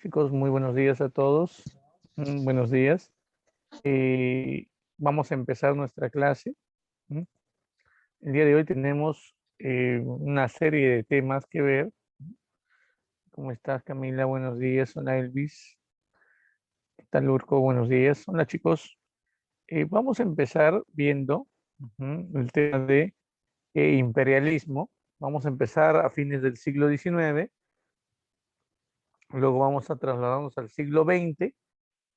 Chicos, muy buenos días a todos. Buenos días. Eh, Vamos a empezar nuestra clase. ¿Mm? El día de hoy tenemos una serie de temas que ver. ¿Cómo estás, Camila? Buenos días. Hola, Elvis. ¿Qué tal, Urco? Buenos días. Hola, chicos. Vamos a empezar viendo el tema de imperialismo. Vamos a empezar a fines del siglo XIX. Luego vamos a trasladarnos al siglo XX.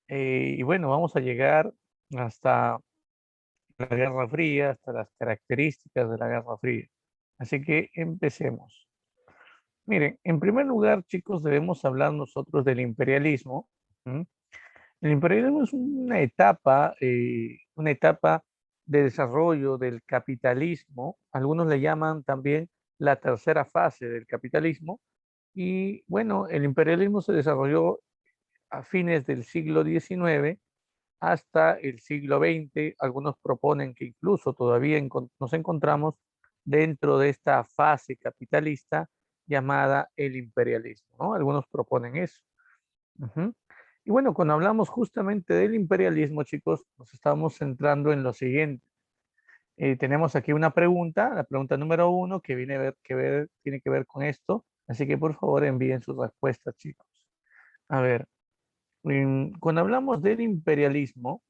Y bueno, vamos a llegar hasta la Guerra Fría, hasta las características de la Guerra Fría. Así que empecemos. Miren, en primer lugar, chicos, debemos hablar nosotros del imperialismo. ¿M? El imperialismo es una etapa de desarrollo del capitalismo. Algunos le llaman también la tercera fase del capitalismo. Y bueno, el imperialismo se desarrolló a fines del siglo XIX hasta el siglo XX. Algunos proponen que incluso todavía nos encontramos dentro de esta fase capitalista llamada el imperialismo, ¿no? Algunos proponen eso. Ujú. Y bueno, cuando hablamos justamente del imperialismo, chicos, nos estamos centrando en lo siguiente. Tenemos aquí una pregunta, la pregunta número uno, que tiene que ver con esto. Así que por favor envíen sus respuestas, chicos. A ver, cuando hablamos del imperialismo,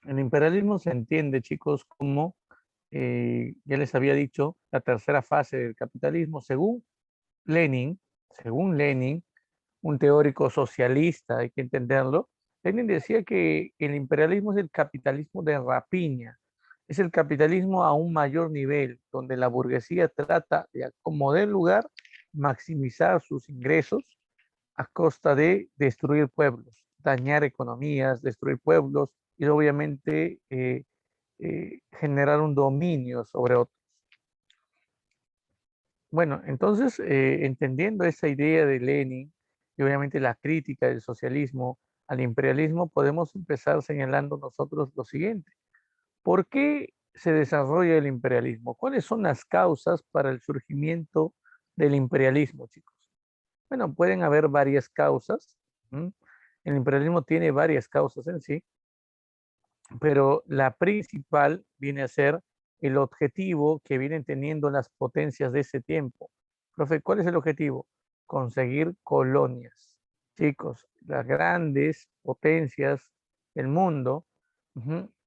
el imperialismo se entiende, chicos, como, ya les había dicho, la tercera fase del capitalismo, Lenin, según Lenin, un teórico socialista, hay que entenderlo. Lenin decía que el imperialismo es el capitalismo de rapiña, es el capitalismo a un mayor nivel, donde la burguesía trata de, como del lugar, maximizar sus ingresos a costa de destruir pueblos, dañar economías, destruir pueblos y obviamente generar un dominio sobre otros. Bueno, entonces, entendiendo esa idea de Lenin y obviamente la crítica del socialismo al imperialismo, podemos empezar señalando nosotros lo siguiente. ¿Por qué se desarrolla el imperialismo? ¿Cuáles son las causas para el surgimiento del imperialismo, chicos? Bueno, pueden haber varias causas. ¿M? El imperialismo tiene varias causas en sí, pero la principal viene a ser el objetivo que vienen teniendo las potencias de ese tiempo. Profe, ¿cuál es el objetivo? Conseguir colonias. Chicos, las grandes potencias del mundo,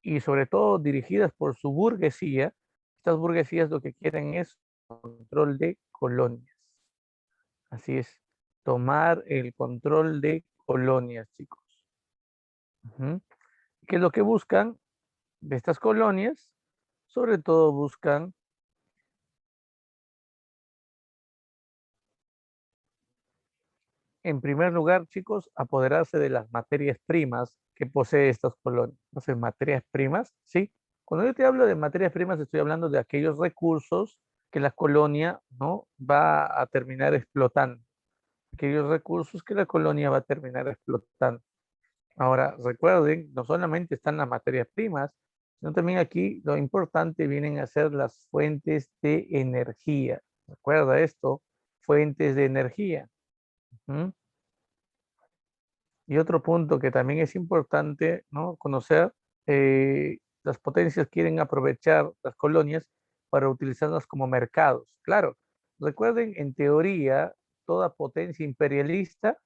y sobre todo dirigidas por su burguesía, estas burguesías lo que quieren es control de colonias. Así es, tomar el control de colonias, chicos. Ujú. ¿Qué es lo que buscan de estas colonias? Sobre todo buscan, en primer lugar, chicos, apoderarse de las materias primas que posee estas colonias. Entonces, materias primas, ¿sí? Cuando yo te hablo de materias primas, estoy hablando de aquellos recursos que la colonia no va a terminar explotando. Aquellos recursos que la colonia va a terminar explotando. Ahora, recuerden, no solamente están las materias primas, sino también aquí lo importante vienen a ser las fuentes de energía. Recuerda esto, fuentes de energía. ¿Mm? Y otro punto que también es importante, ¿no? Conocer, las potencias quieren aprovechar las colonias para utilizarlas como mercados. Claro, recuerden, en teoría, toda potencia imperialista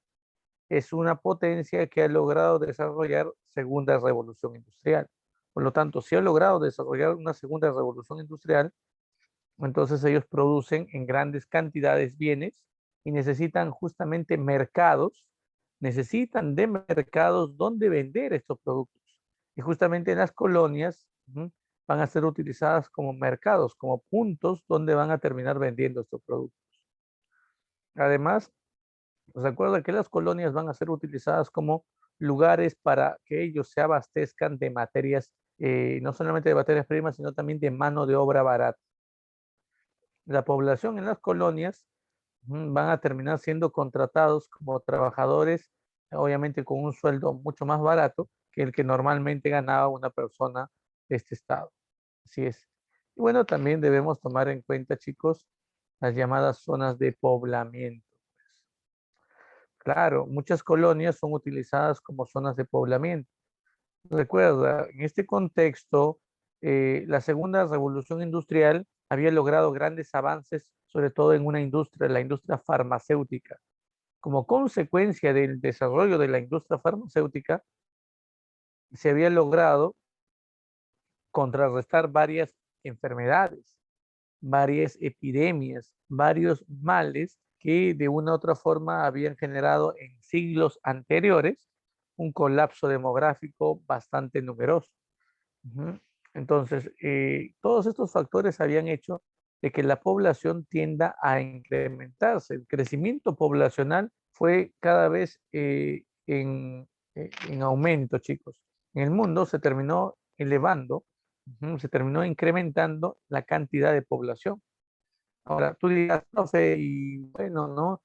es una potencia que ha logrado desarrollar segunda revolución industrial. Por lo tanto, si ha logrado desarrollar una segunda revolución industrial, entonces ellos producen en grandes cantidades bienes y necesitan justamente mercados, necesitan de mercados donde vender estos productos. Y justamente en las colonias van a ser utilizadas como mercados, como puntos donde van a terminar vendiendo estos productos. Además, recuerda que las colonias van a ser utilizadas como lugares para que ellos se abastezcan de materias, no solamente de materias primas, sino también de mano de obra barata. La población en las colonias van a terminar siendo contratados como trabajadores, obviamente con un sueldo mucho más barato que el que normalmente ganaba una persona de este estado. Así es. Y bueno, también debemos tomar en cuenta, chicos, las llamadas zonas de poblamiento. Claro, muchas colonias son utilizadas como zonas de poblamiento. Recuerda, en este contexto, la segunda revolución industrial había logrado grandes avances, sobre todo en una industria, la industria farmacéutica. Como consecuencia del desarrollo de la industria farmacéutica, se había logrado contrarrestar varias enfermedades, varias epidemias, varios males que de una u otra forma habían generado en siglos anteriores un colapso demográfico bastante numeroso. Ujú. Entonces, todos estos factores habían hecho de que la población tienda a incrementarse. El crecimiento poblacional fue cada vez en aumento, chicos. En el mundo se terminó elevando, se terminó incrementando la cantidad de población. Ahora, tú dirás, profe, y bueno, ¿no?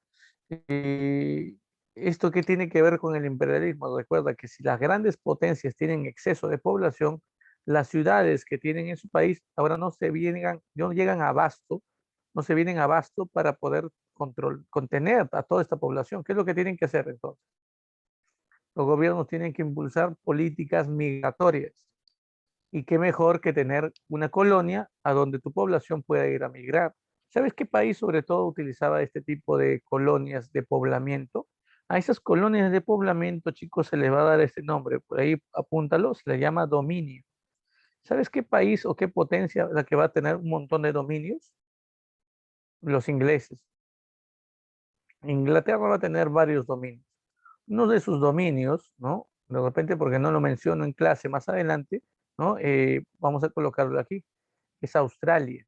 Eh, ¿Esto qué tiene que ver con el imperialismo? Recuerda que si las grandes potencias tienen exceso de población, las ciudades que tienen en su país ahora no llegan a abasto, no se vienen a abasto para poder contener a toda esta población. ¿Qué es lo que tienen que hacer entonces? Los gobiernos tienen que impulsar políticas migratorias. Y qué mejor que tener una colonia a donde tu población pueda ir a migrar. ¿Sabes qué país sobre todo utilizaba este tipo de colonias de poblamiento? A esas colonias de poblamiento, chicos, se les va a dar este nombre. Por ahí apúntalo, se le llama dominio. ¿Sabes qué país o qué potencia la que va a tener un montón de dominios? Los ingleses. Inglaterra va a tener varios dominios. Uno de sus dominios, ¿no? De repente, porque no lo menciono en clase más adelante, ¿no? Vamos a colocarlo aquí. Es Australia.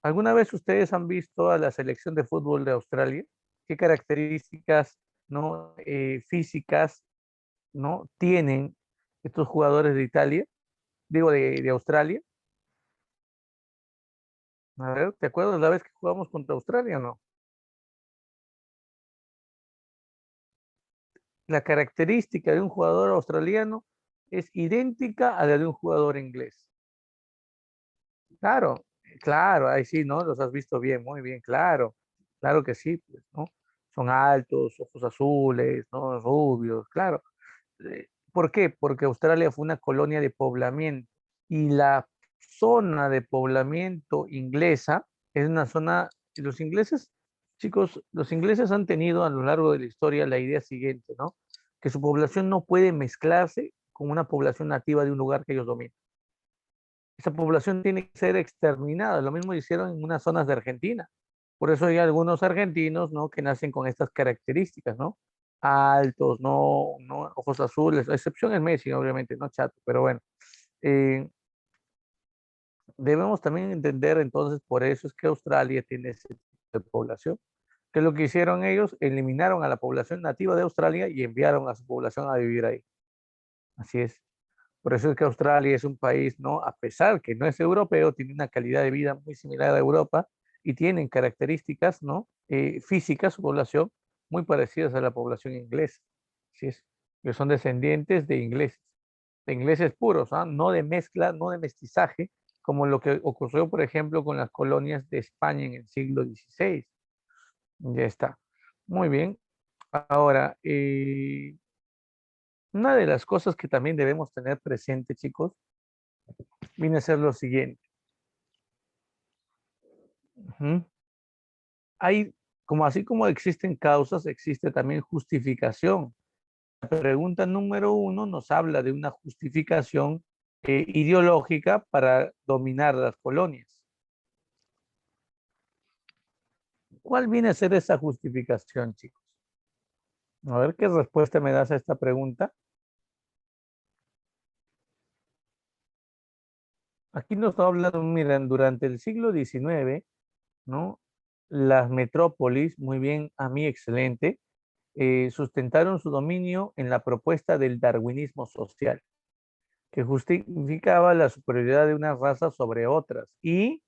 ¿Alguna vez ustedes han visto a la selección de fútbol de Australia? ¿Qué características, no, físicas, no, tienen estos jugadores de Italia? Digo, de Australia. A ver, ¿te acuerdas la vez que jugamos contra Australia o no? La característica de un jugador australiano es idéntica a la de un jugador inglés. Claro, claro, ahí sí, ¿no? Los has visto bien, muy bien, claro. Claro que sí, pues, ¿no? Son altos, ojos azules, ¿no? Rubios, claro. ¿Por qué? Porque Australia fue una colonia de poblamiento y la zona de poblamiento inglesa es una zona, los ingleses, chicos, los ingleses han tenido a lo largo de la historia la idea siguiente, ¿no? Que su población no puede mezclarse con una población nativa de un lugar que ellos dominan. Esa población tiene que ser exterminada. Lo mismo hicieron en unas zonas de Argentina. Por eso hay algunos argentinos, ¿no? Que nacen con estas características, ¿no? Altos, no, no, ojos azules. La excepción es Messi, obviamente, no Chato, pero bueno. Eh, Debemos también entender entonces, por eso es que Australia tiene ese tipo de población. ¿Qué es lo que hicieron ellos? Eliminaron a la población nativa de Australia y enviaron a su población a vivir ahí. Así es. Por eso es que Australia es un país, ¿no? A pesar que no es europeo, tiene una calidad de vida muy similar a Europa y tienen características, ¿no? Físicas, su población, muy parecidas a la población inglesa. Así es. Que son descendientes de ingleses puros, ¿ah? No de mezcla, no de mestizaje, como lo que ocurrió, por ejemplo, con las colonias de España en el siglo XVI. Ya está. Muy bien. Ahora, una de las cosas que también debemos tener presente, chicos, viene a ser lo siguiente. Ujú. Hay, como así como existen causas, existe también justificación. La pregunta número uno nos habla de una justificación ideológica para dominar las colonias. ¿Cuál viene a ser esa justificación, chicos? A ver qué respuesta me das a esta pregunta. Aquí nos está hablando, miren, durante el siglo XIX, ¿no? Las metrópolis, muy bien, a mí excelente, sustentaron su dominio en la propuesta del darwinismo social, que justificaba la superioridad de unas razas sobre otras. Y,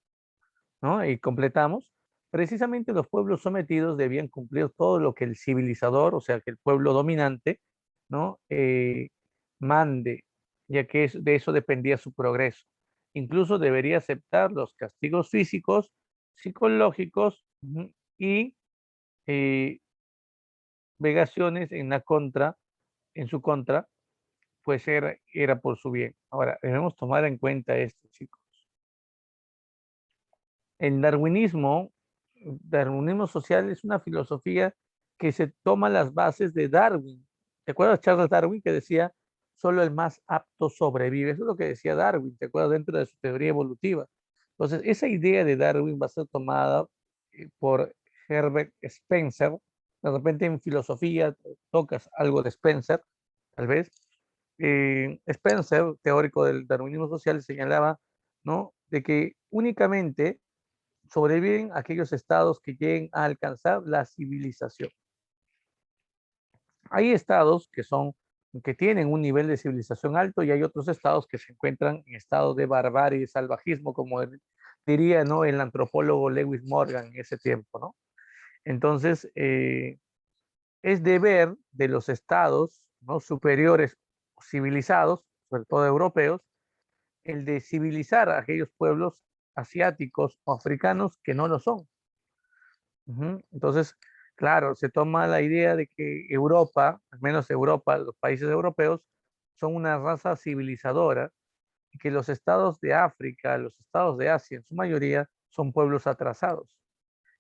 ¿no? Y completamos, precisamente los pueblos sometidos debían cumplir todo lo que el civilizador, o sea, que el pueblo dominante, ¿no? Mande, ya que de eso dependía su progreso. Incluso debería aceptar los castigos físicos, psicológicos, y vejaciones en su contra, pues era por su bien. Ahora, debemos tomar en cuenta esto, chicos. El darwinismo social es una filosofía que se toma las bases de Darwin. ¿Te acuerdas de Charles Darwin que decía, solo el más apto sobrevive? Eso es lo que decía Darwin, ¿te acuerdas? Dentro de su teoría evolutiva. Entonces, esa idea de Darwin va a ser tomada por Herbert Spencer. De repente en filosofía tocas algo de Spencer, tal vez. Spencer, teórico del darwinismo social, señalaba, ¿no?, de que únicamente sobreviven aquellos estados que lleguen a alcanzar la civilización. Hay estados que tienen un nivel de civilización alto y hay otros estados que se encuentran en estado de barbarie y salvajismo, como diría, ¿no?, el antropólogo Lewis Morgan en ese tiempo, ¿no? Entonces, es deber de los estados, ¿no?, superiores civilizados, sobre todo europeos, el de civilizar a aquellos pueblos asiáticos o africanos que no lo son. Entonces, claro, se toma la idea de que Europa, al menos Europa, los países europeos, son una raza civilizadora y que los estados de África, los estados de Asia, en su mayoría, son pueblos atrasados.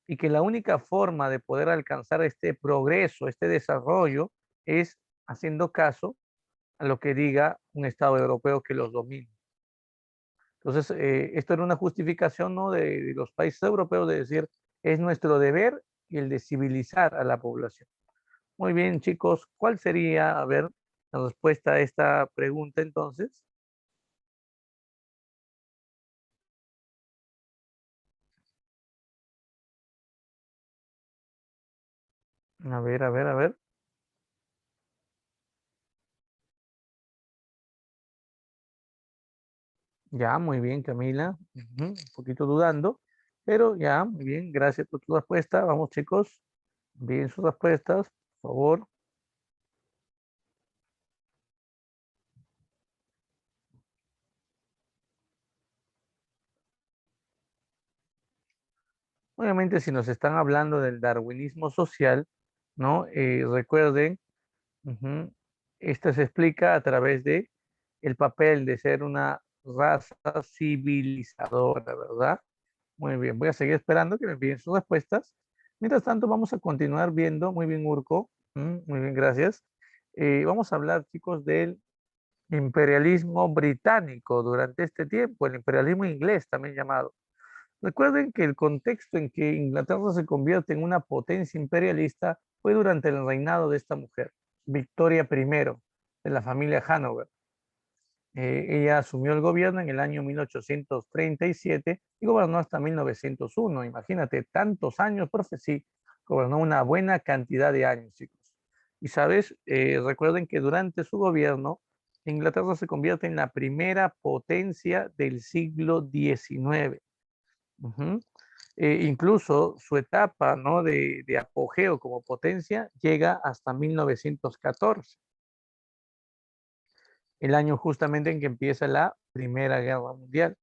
Y que la única forma de poder alcanzar este progreso, este desarrollo, es haciendo caso a lo que diga un estado europeo que los domine. Entonces, esto era una justificación, ¿no?, de los países europeos de decir, es nuestro deber y el de civilizar a la población. Muy bien, chicos, ¿cuál sería, a ver, la respuesta a esta pregunta entonces? A ver, a ver, a ver. Ya, muy bien, Camila. Un poquito dudando, pero ya, muy bien, gracias por tu respuesta. Vamos, chicos, bien sus respuestas, por favor. Obviamente, si nos están hablando del darwinismo social, ¿no? Recuerden, ujú, esto se explica a través de el papel de ser una raza civilizadora, ¿verdad? Muy bien, voy a seguir esperando que me envíen sus respuestas. Mientras tanto, vamos a continuar viendo. Muy bien, Urco. Muy bien, gracias. Vamos a hablar, chicos, del imperialismo británico durante este tiempo, el imperialismo inglés también llamado. Recuerden que el contexto en que Inglaterra se convierte en una potencia imperialista fue durante el reinado de esta mujer, Victoria I, de la familia Hanover. Ella asumió el gobierno en el año 1837 y gobernó hasta 1901. Imagínate, tantos años, profe, sí, gobernó una buena cantidad de años, chicos. Y sabes, recuerden que durante su gobierno, Inglaterra se convierte en la primera potencia del siglo XIX. Ujú. Incluso su etapa, ¿no?, de apogeo como potencia llega hasta 1914, el año justamente en que empieza la Primera Guerra Mundial.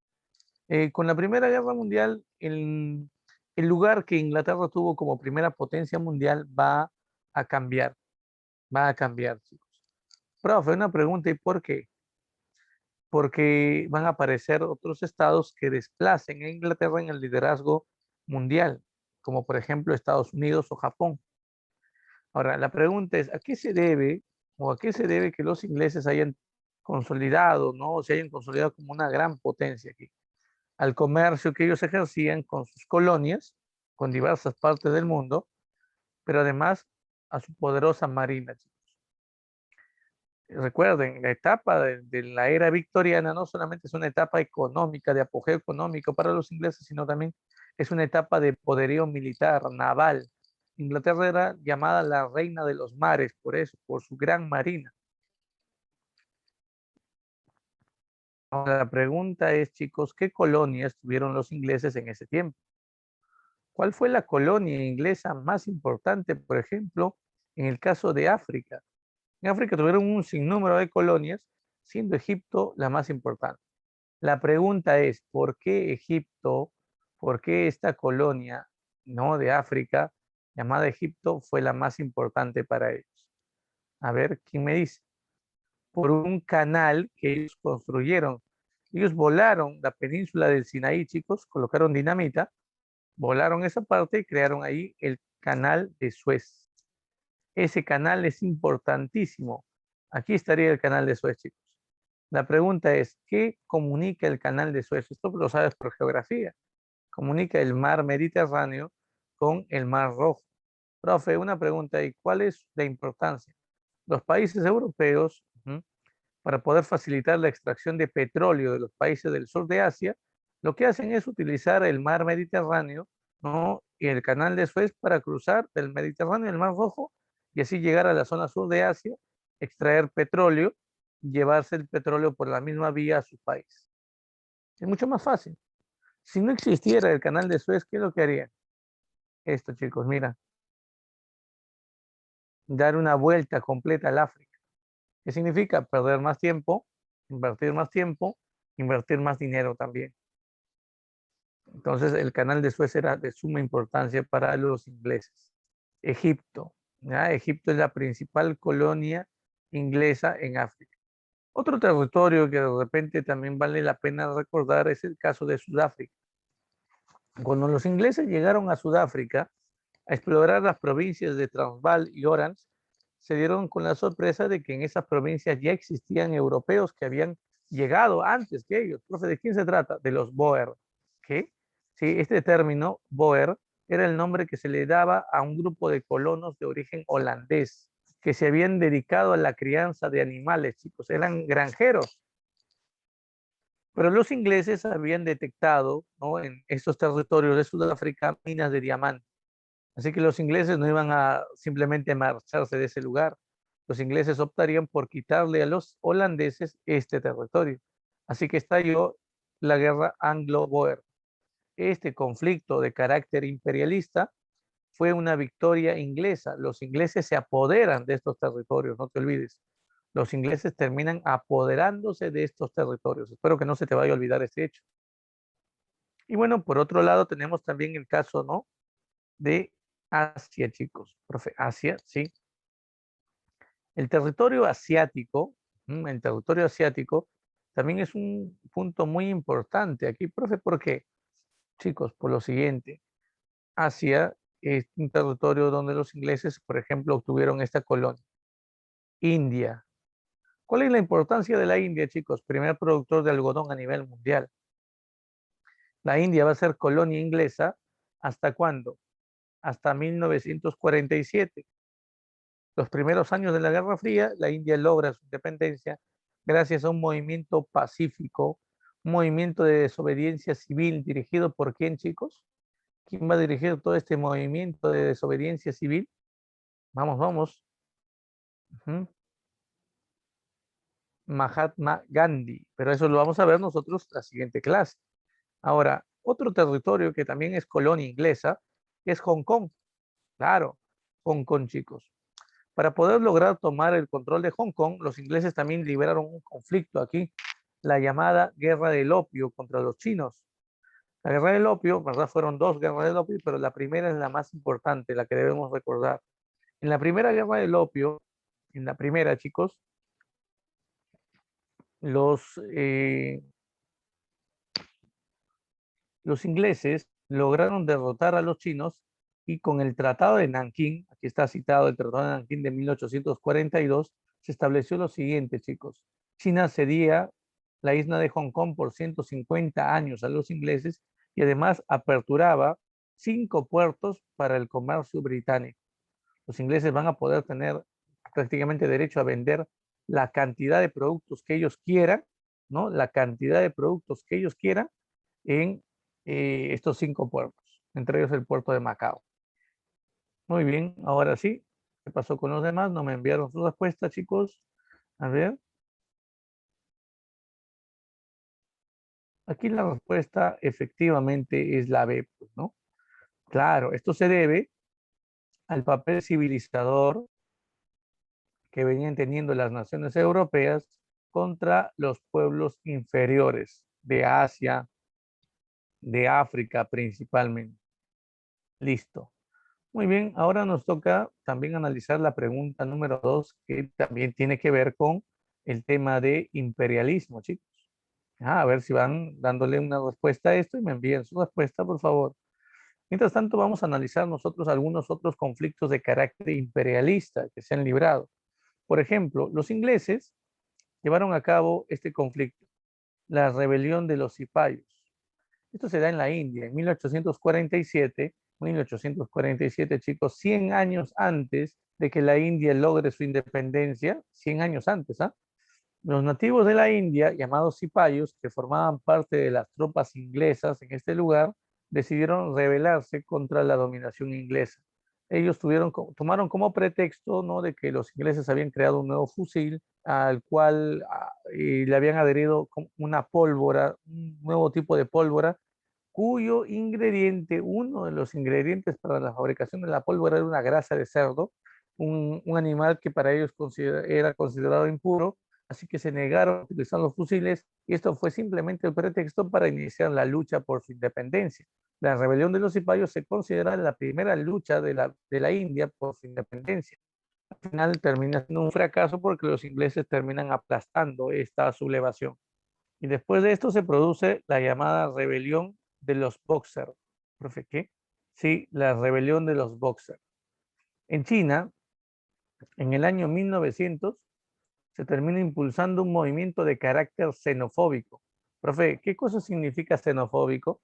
Con la Primera Guerra Mundial, el lugar que Inglaterra tuvo como primera potencia mundial a cambiar, va a cambiar, chicos. Profe, una pregunta, ¿y por qué? Porque van a aparecer otros estados que desplacen a Inglaterra en el liderazgo mundial, como por ejemplo Estados Unidos o Japón. Ahora, la pregunta es, ¿a qué se debe o a qué se debe que los ingleses hayan consolidado, ¿no? O se hayan consolidado como una gran potencia aquí? Al comercio que ellos ejercían con sus colonias, con diversas partes del mundo, pero además a su poderosa marina. Recuerden, la etapa de la era victoriana no solamente es una etapa económica, de apogeo económico para los ingleses, sino también es una etapa de poderío militar, naval. Inglaterra era llamada la reina de los mares, por eso, por su gran marina. Ahora, la pregunta es, chicos, ¿qué colonias tuvieron los ingleses en ese tiempo? ¿Cuál fue la colonia inglesa más importante, por ejemplo, en el caso de África? En África tuvieron un sinnúmero de colonias, siendo Egipto la más importante. La pregunta es, ¿por qué Egipto, por qué esta colonia, ¿no?, de África llamada Egipto fue la más importante para ellos? A ver, ¿quién me dice? Por un canal que ellos construyeron. Ellos volaron la península del Sinaí, chicos, colocaron dinamita, volaron esa parte y crearon ahí el canal de Suez. Ese canal es importantísimo. Aquí estaría el canal de Suez, chicos. La pregunta es, ¿qué comunica el canal de Suez? Esto lo sabes por geografía. Comunica el mar Mediterráneo con el mar Rojo. Profe, una pregunta, ¿y cuál es la importancia? Los países europeos, para poder facilitar la extracción de petróleo de los países del sur de Asia, lo que hacen es utilizar el mar Mediterráneo, ¿no? Y el canal de Suez para cruzar del Mediterráneo al Mar Rojo y así llegar a la zona sur de Asia, extraer petróleo y llevarse el petróleo por la misma vía a su país. Es mucho más fácil. Si no existiera el canal de Suez, ¿qué es lo que harían? Esto, chicos, mira, dar una vuelta completa al África. ¿Qué significa? Perder más tiempo, invertir más dinero también. Entonces, el canal de Suez era de suma importancia para los ingleses. Egipto, ¿ya? Egipto es la principal colonia inglesa en África. Otro territorio que de repente también vale la pena recordar es el caso de Sudáfrica. Cuando los ingleses llegaron a Sudáfrica a explorar las provincias de Transvaal y Orange, se dieron con la sorpresa de que en esas provincias ya existían europeos que habían llegado antes que ellos. Profe, ¿de quién se trata? De los Boer. ¿Qué? Sí, este término, Boer, era el nombre que se le daba a un grupo de colonos de origen holandés que se habían dedicado a la crianza de animales, chicos. Eran granjeros. Pero los ingleses habían detectado, ¿no?, en estos territorios de Sudáfrica minas de diamante. Así que los ingleses no iban a simplemente marcharse de ese lugar. Los ingleses optarían por quitarle a los holandeses este territorio. Así que estalló la guerra anglo-boer. Este conflicto de carácter imperialista fue una victoria inglesa. Los ingleses se apoderan de estos territorios, no te olvides. Los ingleses terminan apoderándose de estos territorios. Espero que no se te vaya a olvidar este hecho. Y bueno, por otro lado tenemos también el caso, ¿no?, de Asia, chicos. Profe, Asia, sí. El territorio asiático también es un punto muy importante aquí, profe. ¿Por qué? Chicos, por lo siguiente. Asia es un territorio donde los ingleses, por ejemplo, obtuvieron esta colonia. India. ¿Cuál es la importancia de la India, chicos? Primer productor de algodón a nivel mundial. La India va a ser colonia inglesa, ¿hasta cuándo? Hasta 1947. Los primeros años de la Guerra Fría, la India logra su independencia gracias a un movimiento pacífico, un movimiento de desobediencia civil dirigido por quién, chicos. ¿Quién va a dirigir todo este movimiento de desobediencia civil? Vamos, vamos. Mahatma Gandhi, pero eso lo vamos a ver nosotros la siguiente clase. Ahora, otro territorio que también es colonia inglesa es Hong Kong. Claro, Hong Kong, chicos. Para poder lograr tomar el control de Hong Kong, los ingleses también libraron un conflicto aquí, la llamada Guerra del Opio contra los chinos. La Guerra del Opio, ¿verdad? Fueron dos guerras del opio, pero la primera es la más importante, la que debemos recordar. En la primera Guerra del Opio, en la primera, chicos, los, eh, los ingleses lograron derrotar a los chinos y con el Tratado de Nankín, aquí está citado el Tratado de Nankín de 1842, se estableció lo siguiente, chicos. China cedía la isla de Hong Kong por 150 años a los ingleses y además aperturaba 5 puertos para el comercio británico. Los ingleses van a poder tener prácticamente derecho a vender la cantidad de productos que ellos quieran, ¿no? La cantidad de productos que ellos quieran en estos 5 puertos, entre ellos el puerto de Macao. Muy bien, ahora sí, ¿qué pasó con los demás? No me enviaron su respuesta, chicos. A ver, aquí la respuesta efectivamente es la B, pues, ¿no? Claro, esto se debe al papel civilizador que venían teniendo las naciones europeas contra los pueblos inferiores de Asia, de África principalmente. Listo. Muy bien, ahora nos toca también analizar la pregunta número 2, que también tiene que ver con el tema de imperialismo, chicos. A ver si van dándole una respuesta a esto y me envíen su respuesta, por favor. Mientras tanto, vamos a analizar nosotros algunos otros conflictos de carácter imperialista que se han librado. Por ejemplo, los ingleses llevaron a cabo este conflicto, la rebelión de los cipayos. Esto se da en la India en 1847, chicos, 100 años antes de que la India logre su independencia, 100 años antes, ¿ah? Los nativos de la India, llamados cipayos, que formaban parte de las tropas inglesas en este lugar, decidieron rebelarse contra la dominación inglesa. Ellos tomaron como pretexto, ¿no?, de que los ingleses habían creado un nuevo fusil al cual y le habían adherido una pólvora, un nuevo tipo de pólvora, cuyo ingrediente, uno de los ingredientes para la fabricación de la pólvora era una grasa de cerdo, un animal que para ellos era considerado impuro, así que se negaron a utilizar los fusiles y esto fue simplemente el pretexto para iniciar la lucha por su independencia. La rebelión de los cipayos se considera la primera lucha de la India por su independencia. Al final termina siendo un fracaso porque los ingleses terminan aplastando esta sublevación. Y después de esto se produce la llamada rebelión de los Boxer. ¿Profe qué? Sí, la rebelión de los Boxer. En China, en el año 1900, se termina impulsando un movimiento de carácter xenofóbico. Profe, ¿qué cosa significa xenofóbico?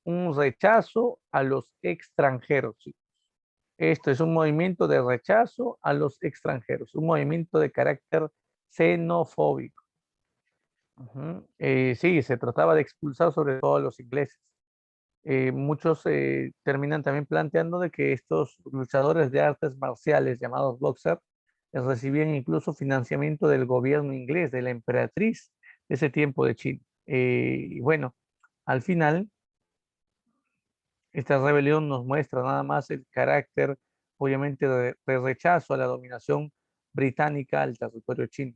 Un rechazo a los extranjeros, chicos. Esto es un movimiento de rechazo a los extranjeros, un movimiento de carácter xenofóbico. Sí, se trataba de expulsar sobre todo a los ingleses. Muchos terminan también planteando de que estos luchadores de artes marciales llamados boxer recibían incluso financiamiento del gobierno inglés, de la emperatriz de ese tiempo de China. Y bueno, al final, esta rebelión nos muestra nada más el carácter, obviamente, de rechazo a la dominación británica al territorio chino.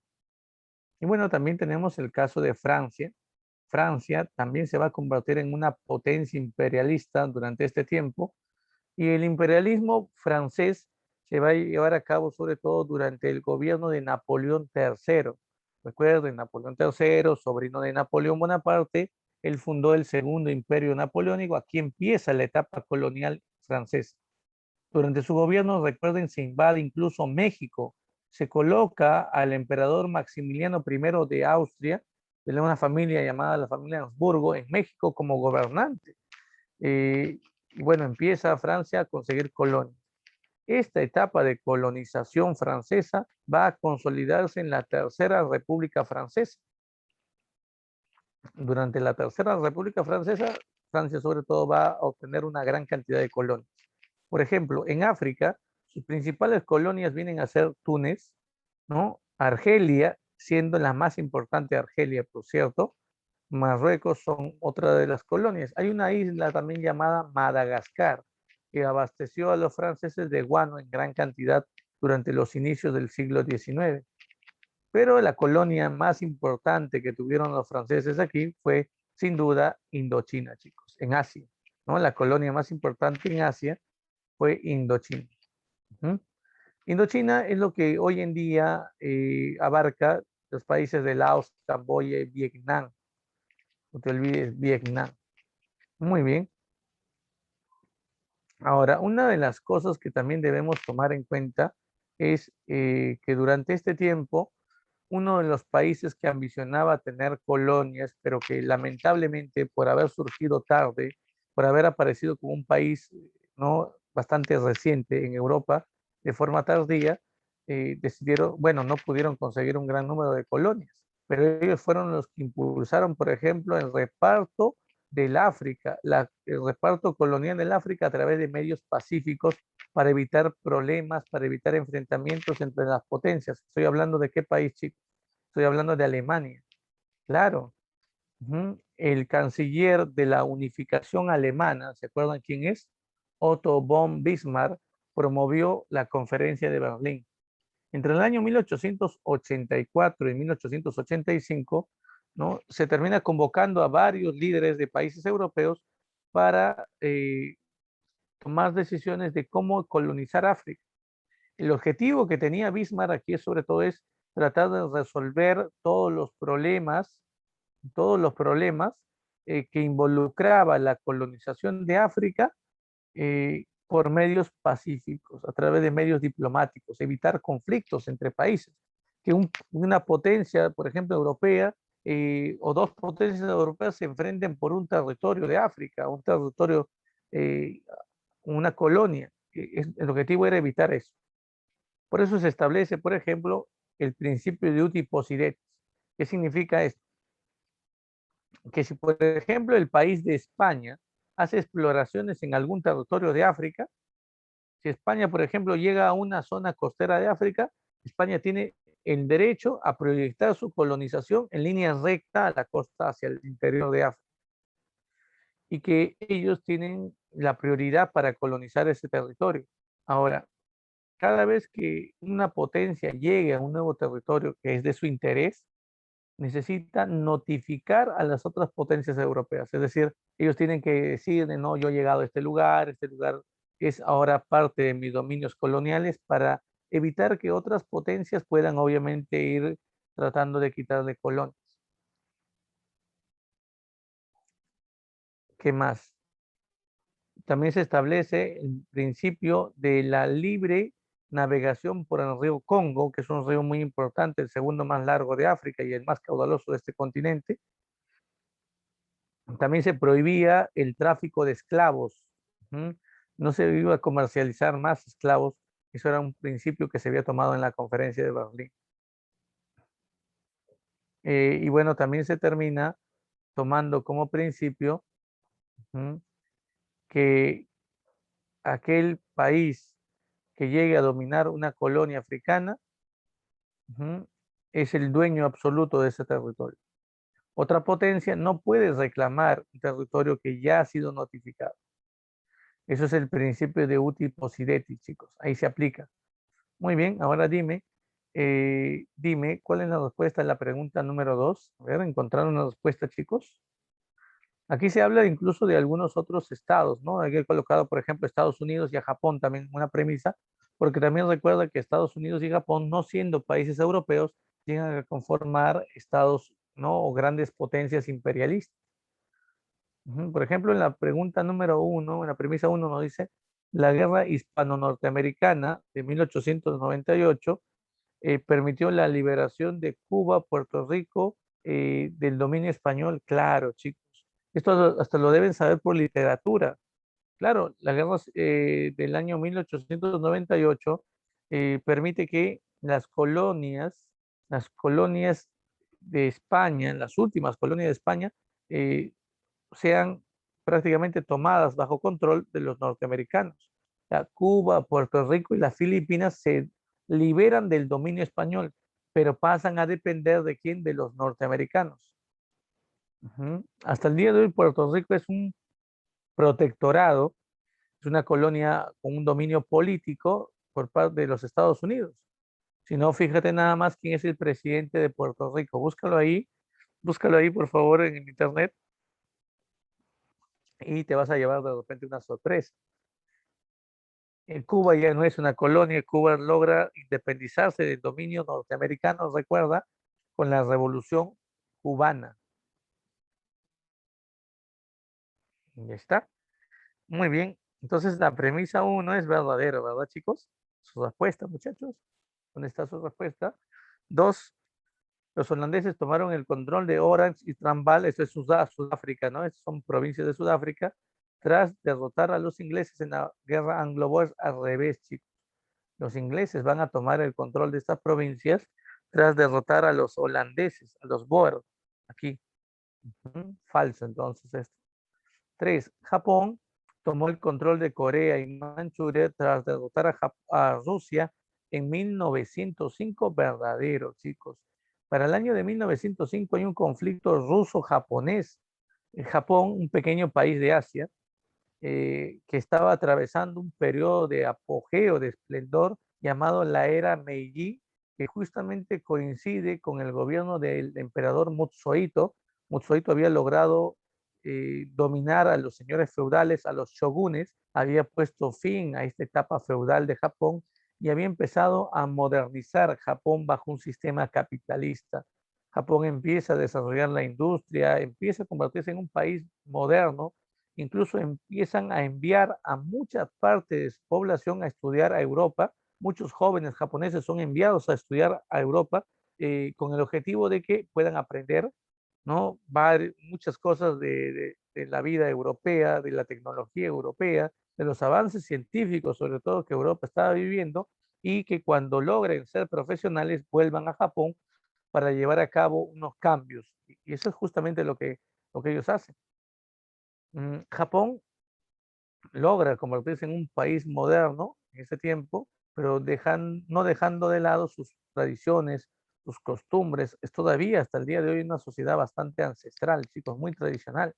Y bueno, también tenemos el caso de Francia. Francia también se va a convertir en una potencia imperialista durante este tiempo y el imperialismo francés se va a llevar a cabo sobre todo durante el gobierno de Napoleón III. Recuerden, Napoleón III, sobrino de Napoleón Bonaparte, él fundó el segundo imperio napoleónico. Aquí empieza la etapa colonial francesa. Durante su gobierno, recuerden, se invade incluso México. Se coloca al emperador Maximiliano I de Austria, de una familia llamada la familia Habsburgo, en México como gobernante. Y bueno, empieza Francia a conseguir colonias. Esta etapa de colonización francesa va a consolidarse en la Tercera República Francesa. Durante la Tercera República Francesa, Francia sobre todo va a obtener una gran cantidad de colonias. Por ejemplo, en África, sus principales colonias vienen a ser Túnez, ¿no? Argelia, siendo la más importante Argelia, por cierto. Marruecos son otra de las colonias. Hay una isla también llamada Madagascar, que abasteció a los franceses de guano en gran cantidad durante los inicios del siglo XIX. Pero la colonia más importante que tuvieron los franceses aquí fue, sin duda, Indochina, chicos, en Asia, ¿no? La colonia más importante en Asia fue Indochina. Ujú. Indochina es lo que hoy en día abarca los países de Laos, Camboya y Vietnam. No te olvides, Vietnam. Muy bien. Ahora, una de las cosas que también debemos tomar en cuenta es que durante este tiempo, uno de los países que ambicionaba tener colonias, pero que lamentablemente por haber surgido tarde, por haber aparecido como un país, ¿no?, bastante reciente en Europa, de forma tardía, decidieron, bueno, no pudieron conseguir un gran número de colonias, pero ellos fueron los que impulsaron, por ejemplo, el reparto del África, el reparto colonial del África a través de medios pacíficos para evitar problemas, para evitar enfrentamientos entre las potencias. Estoy hablando de qué país, chicos. Estoy hablando de Alemania. Claro. El canciller de la unificación alemana, ¿se acuerdan quién es? Otto von Bismarck promovió la conferencia de Berlín. Entre el año 1884 y 1885, ¿no?, se termina convocando a varios líderes de países europeos para tomar decisiones de cómo colonizar África. El objetivo que tenía Bismarck aquí sobre todo es tratar de resolver todos los problemas que involucraba la colonización de África por medios pacíficos, a través de medios diplomáticos, evitar conflictos entre países. Que una potencia, por ejemplo, europea, o dos potencias europeas se enfrenten por un territorio de África, un territorio, eh, una colonia. El objetivo era evitar eso. Por eso se establece, por ejemplo, el principio de uti possidetis. ¿Qué significa esto? Que si, por ejemplo, el país de España hace exploraciones en algún territorio de África, si España, por ejemplo, llega a una zona costera de África, España tiene el derecho a proyectar su colonización en línea recta a la costa hacia el interior de África y que ellos tienen la prioridad para colonizar ese territorio. Ahora, cada vez que una potencia llegue a un nuevo territorio que es de su interés, necesita notificar a las otras potencias europeas. Es decir, ellos tienen que decir, no, yo he llegado a este lugar es ahora parte de mis dominios coloniales para evitar que otras potencias puedan obviamente ir tratando de quitarle colonias. ¿Qué más? También se establece el principio de la libre navegación por el río Congo, que es un río muy importante, el segundo más largo de África y el más caudaloso de este continente. También se prohibía el tráfico de esclavos. ¿Mm? No se iba a comercializar más esclavos. Eso era un principio que se había tomado en la conferencia de Berlín. Y bueno, también se termina tomando como principio, ¿mm?, que aquel país que llegue a dominar una colonia africana, ¿mm?, es el dueño absoluto de ese territorio. Otra potencia no puede reclamar un territorio que ya ha sido notificado. Eso es el principio de uti possidetis, chicos. Ahí se aplica. Muy bien, ahora dime, ¿cuál es la respuesta a la pregunta número 2? A ver, ¿encontraron una respuesta, chicos? Aquí se habla incluso de algunos otros estados, ¿no? Aquí he colocado, por ejemplo, Estados Unidos y a Japón también una premisa, porque también recuerda que Estados Unidos y Japón, no siendo países europeos, llegan a conformar estados, ¿no?, o grandes potencias imperialistas. Por ejemplo, en la pregunta número 1, en la premisa 1 nos dice, la guerra hispano-norteamericana de 1898 permitió la liberación de Cuba, Puerto Rico, del dominio español. Claro, chicos. Esto hasta lo deben saber por literatura. Claro, la guerra del año 1898 permite que las colonias de España, las últimas colonias de España, eh, sean prácticamente tomadas bajo control de los norteamericanos. Cuba, Puerto Rico y las Filipinas se liberan del dominio español, pero pasan a depender de quién, de los norteamericanos. Hasta el día de hoy, Puerto Rico es un protectorado, es una colonia con un dominio político por parte de los Estados Unidos. Si no, fíjate nada más quién es el presidente de Puerto Rico. Búscalo ahí, por favor, en internet y te vas a llevar de repente una sorpresa. Cuba ya no es una colonia, Cuba logra independizarse del dominio norteamericano, recuerda, con la Revolución Cubana. Ya está. Muy bien. Entonces la premisa 1 es verdadera, ¿verdad, chicos? Su respuesta, muchachos. ¿Dónde está su respuesta? 2, los holandeses tomaron el control de Orange y Transvaal, eso es Sudáfrica, ¿no? Esas son provincias de Sudáfrica, tras derrotar a los ingleses en la guerra anglo-boer. Al revés, chicos. Los ingleses van a tomar el control de estas provincias tras derrotar a los holandeses, a los Boer. Aquí. Falso, entonces esto. 3. Japón tomó el control de Corea y Manchuria tras derrotar a Rusia en 1905. Verdadero, chicos. Para el año de 1905 hay un conflicto ruso-japonés. Japón, un pequeño país de Asia, que estaba atravesando un periodo de apogeo, de esplendor, llamado la era Meiji, que justamente coincide con el gobierno del emperador Mutsuhito. Mutsuhito había logrado dominar a los señores feudales, a los shogunes, había puesto fin a esta etapa feudal de Japón y había empezado a modernizar Japón bajo un sistema capitalista. Japón empieza a desarrollar la industria, empieza a convertirse en un país moderno, incluso empiezan a enviar a mucha parte de su población a estudiar a Europa. Muchos jóvenes japoneses son enviados a estudiar a Europa con el objetivo de que puedan aprender, ¿no? Muchas cosas de la vida europea, de la tecnología europea, de los avances científicos, sobre todo que Europa estaba viviendo, y que cuando logren ser profesionales vuelvan a Japón para llevar a cabo unos cambios. Y eso es justamente lo que ellos hacen. Japón logra convertirse en un país moderno en ese tiempo, pero no dejando de lado sus tradiciones, sus costumbres. Es todavía hasta el día de hoy una sociedad bastante ancestral, chicos, muy tradicional.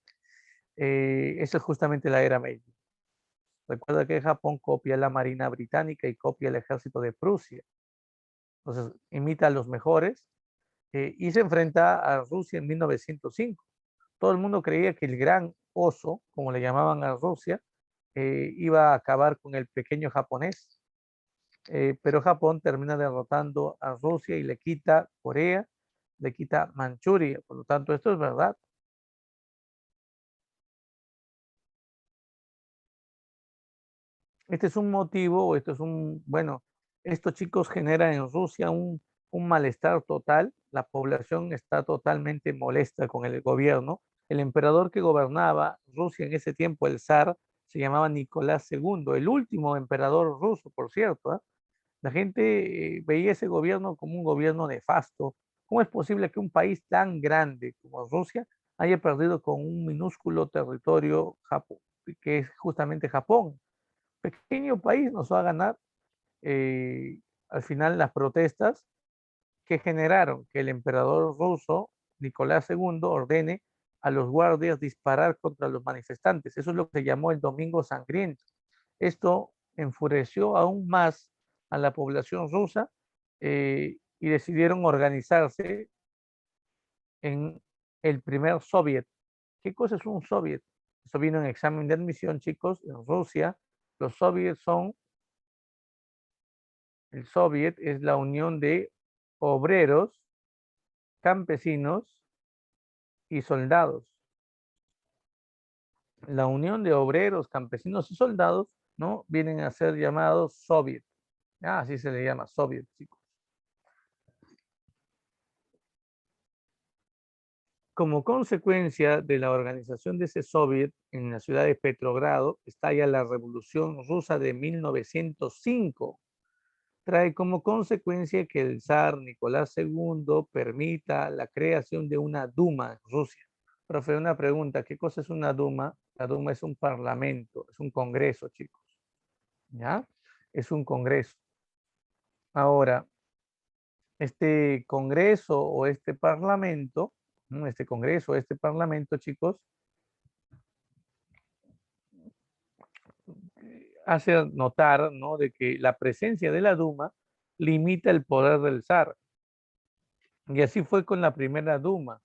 Eso es justamente la era Meiji. Recuerda que Japón copia la Marina Británica y copia el ejército de Prusia. Entonces, imita a los mejores y se enfrenta a Rusia en 1905. Todo el mundo creía que el gran oso, como le llamaban a Rusia, iba a acabar con el pequeño japonés, pero Japón termina derrotando a Rusia y le quita Corea, le quita Manchuria. Por lo tanto, esto es verdad. Este es un motivo, o esto es bueno, estos chicos generan en Rusia un malestar total, la población está totalmente molesta con el gobierno. El emperador que gobernaba Rusia en ese tiempo, el zar, se llamaba Nicolás II, el último emperador ruso, por cierto, ¿eh? La gente veía ese gobierno como un gobierno nefasto. ¿Cómo es posible que un país tan grande como Rusia haya perdido con un minúsculo territorio que es justamente Japón? Pequeño país nos va a ganar. Al final las protestas que generaron que el emperador ruso Nicolás II ordene a los guardias disparar contra los manifestantes. Eso es lo que se llamó el Domingo Sangriento. Esto enfureció aún más a la población rusa y decidieron organizarse en el primer soviet. ¿Qué cosa es un soviet? Eso vino en examen de admisión, chicos. En Rusia, los soviets son el soviet es la unión de obreros, campesinos y soldados. La unión de obreros, campesinos y soldados, ¿no? Vienen a ser llamados soviet. Así se le llama, soviet, chicos. Como consecuencia de la organización de ese soviet en la ciudad de Petrogrado, estalla la Revolución Rusa de 1905. Trae como consecuencia que el zar Nicolás II permita la creación de una Duma en Rusia. Profe, una pregunta, ¿qué cosa es una Duma? La Duma es un parlamento, es un congreso, chicos, ¿ya? Es un congreso. Ahora, este congreso o este parlamento, ¿no? Este congreso, este parlamento, chicos, hace notar, ¿no? De que la presencia de la Duma limita el poder del zar. Y así fue con la primera Duma.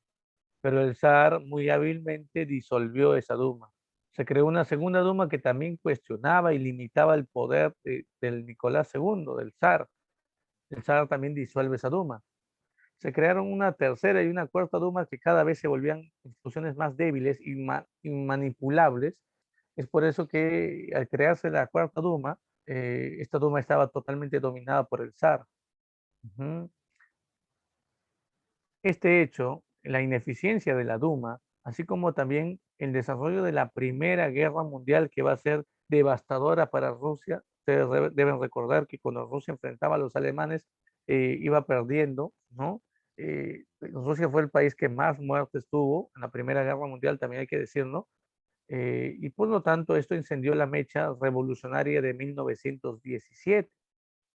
Pero el zar muy hábilmente disolvió esa Duma. Se creó una segunda Duma que también cuestionaba y limitaba el poder del Nicolás II, del zar. El zar también disuelve esa Duma. Se crearon una tercera y una cuarta Duma que cada vez se volvían instituciones más débiles y manipulables. Es por eso que al crearse la cuarta Duma, esta Duma estaba totalmente dominada por el zar. Ujú. Este hecho, la ineficiencia de la Duma, así como también el desarrollo de la Primera Guerra Mundial que va a ser devastadora para Rusia. Ustedes deben recordar que cuando Rusia enfrentaba a los alemanes iba perdiendo, ¿no? Rusia fue el país que más muertes tuvo en la Primera Guerra Mundial, también hay que decirlo, y por lo tanto esto encendió la mecha revolucionaria de 1917.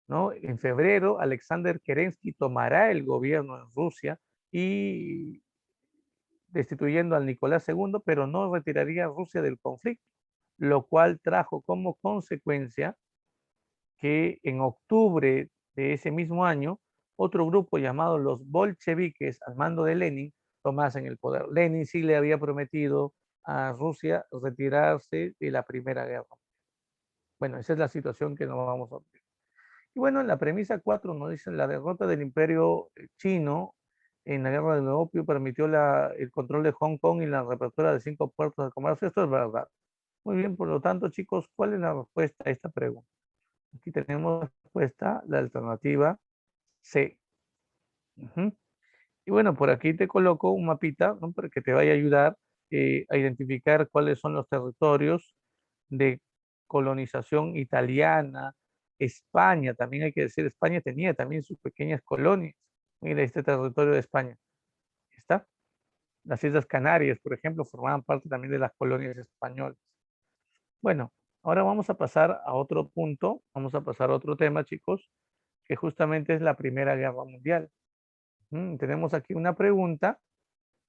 ¿No? En febrero, Alexander Kerensky tomará el gobierno en Rusia y destituyendo al Nicolás II, pero no retiraría a Rusia del conflicto, lo cual trajo como consecuencia que en octubre de ese mismo año, otro grupo llamado los bolcheviques, al mando de Lenin, tomasen el poder. Lenin sí le había prometido a Rusia retirarse de la Primera Guerra. Bueno, esa es la situación que nos vamos a ver. Y bueno, en la premisa 4 nos dicen la derrota del imperio chino en la guerra del opio permitió el control de Hong Kong y la reapertura de 5 puertos de comercio. Esto es verdad. Muy bien, por lo tanto, chicos, ¿cuál es la respuesta a esta pregunta? Aquí tenemos la respuesta, la alternativa C. Ujú. Y bueno, por aquí te coloco un mapita, ¿no? Para que te vaya a ayudar a identificar cuáles son los territorios de colonización italiana. España, también hay que decir, España tenía también sus pequeñas colonias. Mira, este territorio de España. ¿Está? Las Islas Canarias, por ejemplo, formaban parte también de las colonias españolas. Bueno, ahora vamos a pasar a otro punto, vamos a pasar a otro tema, chicos, que justamente es la Primera Guerra Mundial. Tenemos aquí una pregunta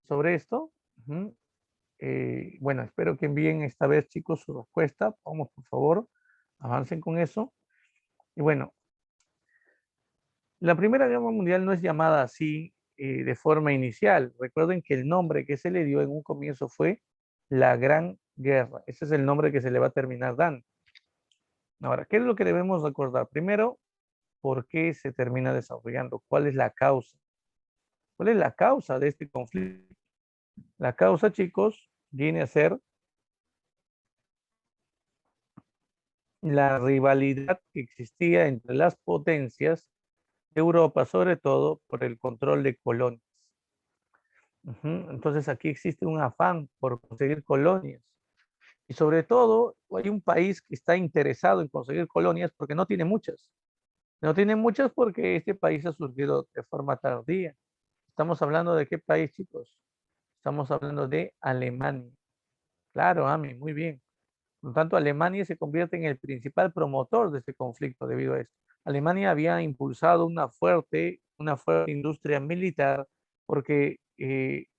sobre esto. Bueno, espero que envíen esta vez, chicos, su respuesta. Vamos, por favor, avancen con eso. Y bueno, la Primera Guerra Mundial no es llamada así de forma inicial. Recuerden que el nombre que se le dio en un comienzo fue la Gran Guerra. Ese es el nombre que se le va a terminar dando. Ahora, ¿qué es lo que debemos recordar? Primero, ¿por qué se termina desarrollando? ¿Cuál es la causa? ¿Cuál es la causa de este conflicto? La causa, chicos, viene a ser la rivalidad que existía entre las potencias de Europa, sobre todo por el control de colonias. Entonces aquí existe un afán por conseguir colonias. Y sobre todo hay un país que está interesado en conseguir colonias porque no tiene muchas. No tiene muchas porque este país ha surgido de forma tardía. Estamos hablando de qué país, chicos. Estamos hablando de Alemania. Claro, Ami, muy bien. Por lo tanto, Alemania se convierte en el principal promotor de este conflicto debido a esto. Alemania había impulsado una fuerte industria militar porque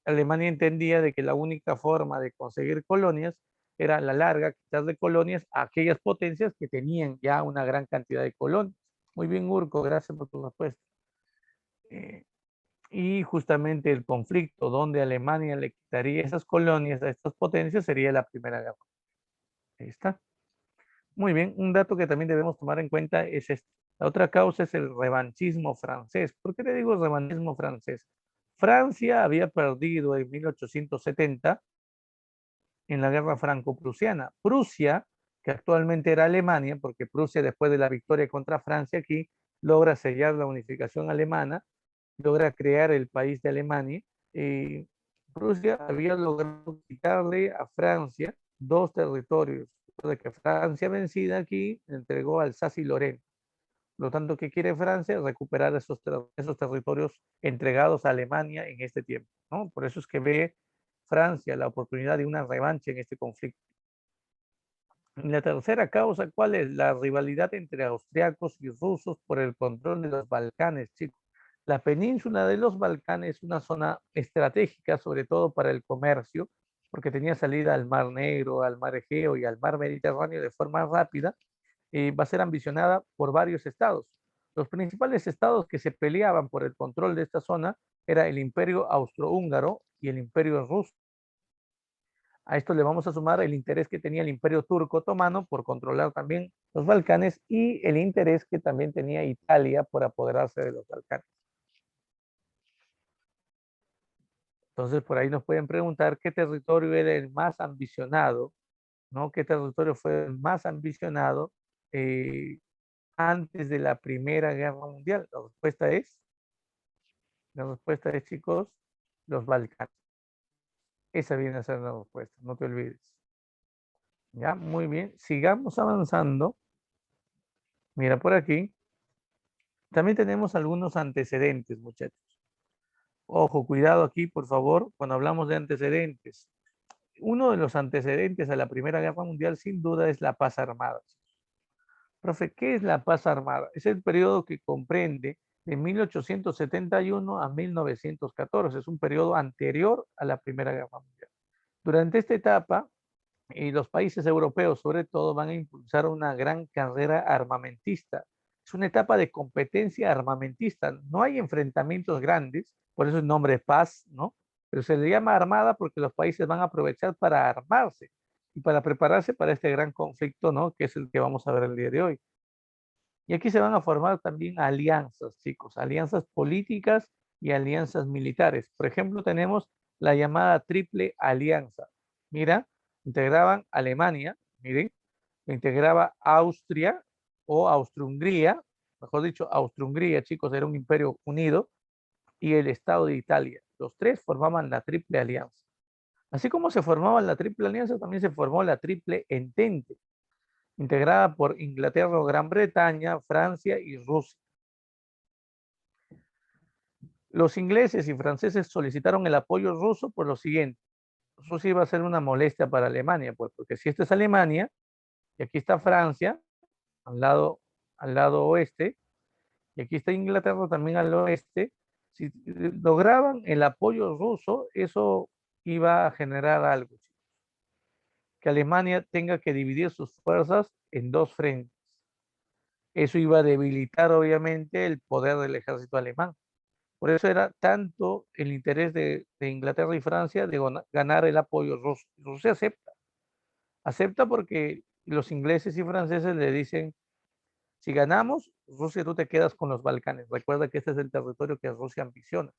Alemania entendía de que la única forma de conseguir colonias era a la larga quitarle colonias a aquellas potencias que tenían ya una gran cantidad de colonias. Muy bien, Urco, gracias por tu respuesta. Eh, y justamente el conflicto donde Alemania le quitaría esas colonias a estas potencias sería la Primera Guerra. Ahí está. Muy bien, un dato que también debemos tomar en cuenta es este. La otra causa es el revanchismo francés. ¿Por qué le digo revanchismo francés? Francia había perdido en 1870 en la guerra franco-prusiana. Prusia, que actualmente era Alemania, porque Prusia después de la victoria contra Francia aquí logra sellar la unificación alemana, logra crear el país de Alemania. Y Prusia había logrado quitarle a Francia 2 territorios, de que Francia vencida aquí entregó Alsacia y Lorena. Por lo tanto, ¿qué quiere Francia? Recuperar esos territorios entregados a Alemania en este tiempo, ¿no? Por eso es que ve Francia la oportunidad de una revancha en este conflicto. La tercera causa, ¿cuál es? La rivalidad entre austriacos y rusos por el control de los Balcanes, chicos. La península de los Balcanes es una zona estratégica, sobre todo para el comercio, porque tenía salida al Mar Negro, al Mar Egeo y al Mar Mediterráneo de forma rápida. Va a ser ambicionada por varios estados. Los principales estados que se peleaban por el control de esta zona era el Imperio Austrohúngaro y el Imperio Ruso. A esto le vamos a sumar el interés que tenía el Imperio Turco Otomano por controlar también los Balcanes y el interés que también tenía Italia por apoderarse de los Balcanes. Entonces, por ahí nos pueden preguntar qué territorio era el más ambicionado, ¿no? ¿Qué territorio fue el más ambicionado antes de la Primera Guerra Mundial? La respuesta es, chicos, los Balcanes. Esa viene a ser la respuesta, no te olvides. Ya, muy bien. Sigamos avanzando. Mira por aquí. También tenemos algunos antecedentes, muchachos. Ojo, cuidado aquí, por favor, cuando hablamos de antecedentes. Uno de los antecedentes a la Primera Guerra Mundial, sin duda, es la paz armada. Profe, ¿qué es la paz armada? Es el periodo que comprende de 1871 a 1914. Es un periodo anterior a la Primera Guerra Mundial. Durante esta etapa, y los países europeos sobre todo van a impulsar una gran carrera armamentista. Es una etapa de competencia armamentista. No hay enfrentamientos grandes, por eso el nombre paz, ¿no? pero se le llama armada porque los países van a aprovechar para armarse y para prepararse para este gran conflicto, ¿no? Que es el que vamos a ver el día de hoy. Y aquí se van a formar también alianzas, chicos, alianzas políticas y alianzas militares. Por ejemplo, tenemos la llamada Triple Alianza. Mira, integraban Alemania, miren, integraba Austria o Austro-Hungría, mejor dicho, Austro-Hungría, chicos, era un imperio unido, y el Estado de Italia. Los tres formaban la Triple Alianza. Así como se formaba la Triple Alianza, también se formó la Triple Entente, integrada por Inglaterra, Gran Bretaña, Francia y Rusia. Los ingleses y franceses solicitaron el apoyo ruso por lo siguiente. Rusia iba a ser una molestia para Alemania, pues, porque si esta es Alemania, y aquí está Francia, al al lado oeste, y aquí está Inglaterra también al oeste, si lograban el apoyo ruso, eso iba a generar algo, que Alemania tenga que dividir sus fuerzas en dos frentes. Eso iba a debilitar obviamente el poder del ejército alemán. Por eso era tanto el interés de Inglaterra y Francia de ganar el apoyo ruso. Rusia acepta porque los ingleses y franceses le dicen, si ganamos, Rusia, tú te quedas con los Balcanes. Recuerda que este es el territorio que Rusia ambiciona.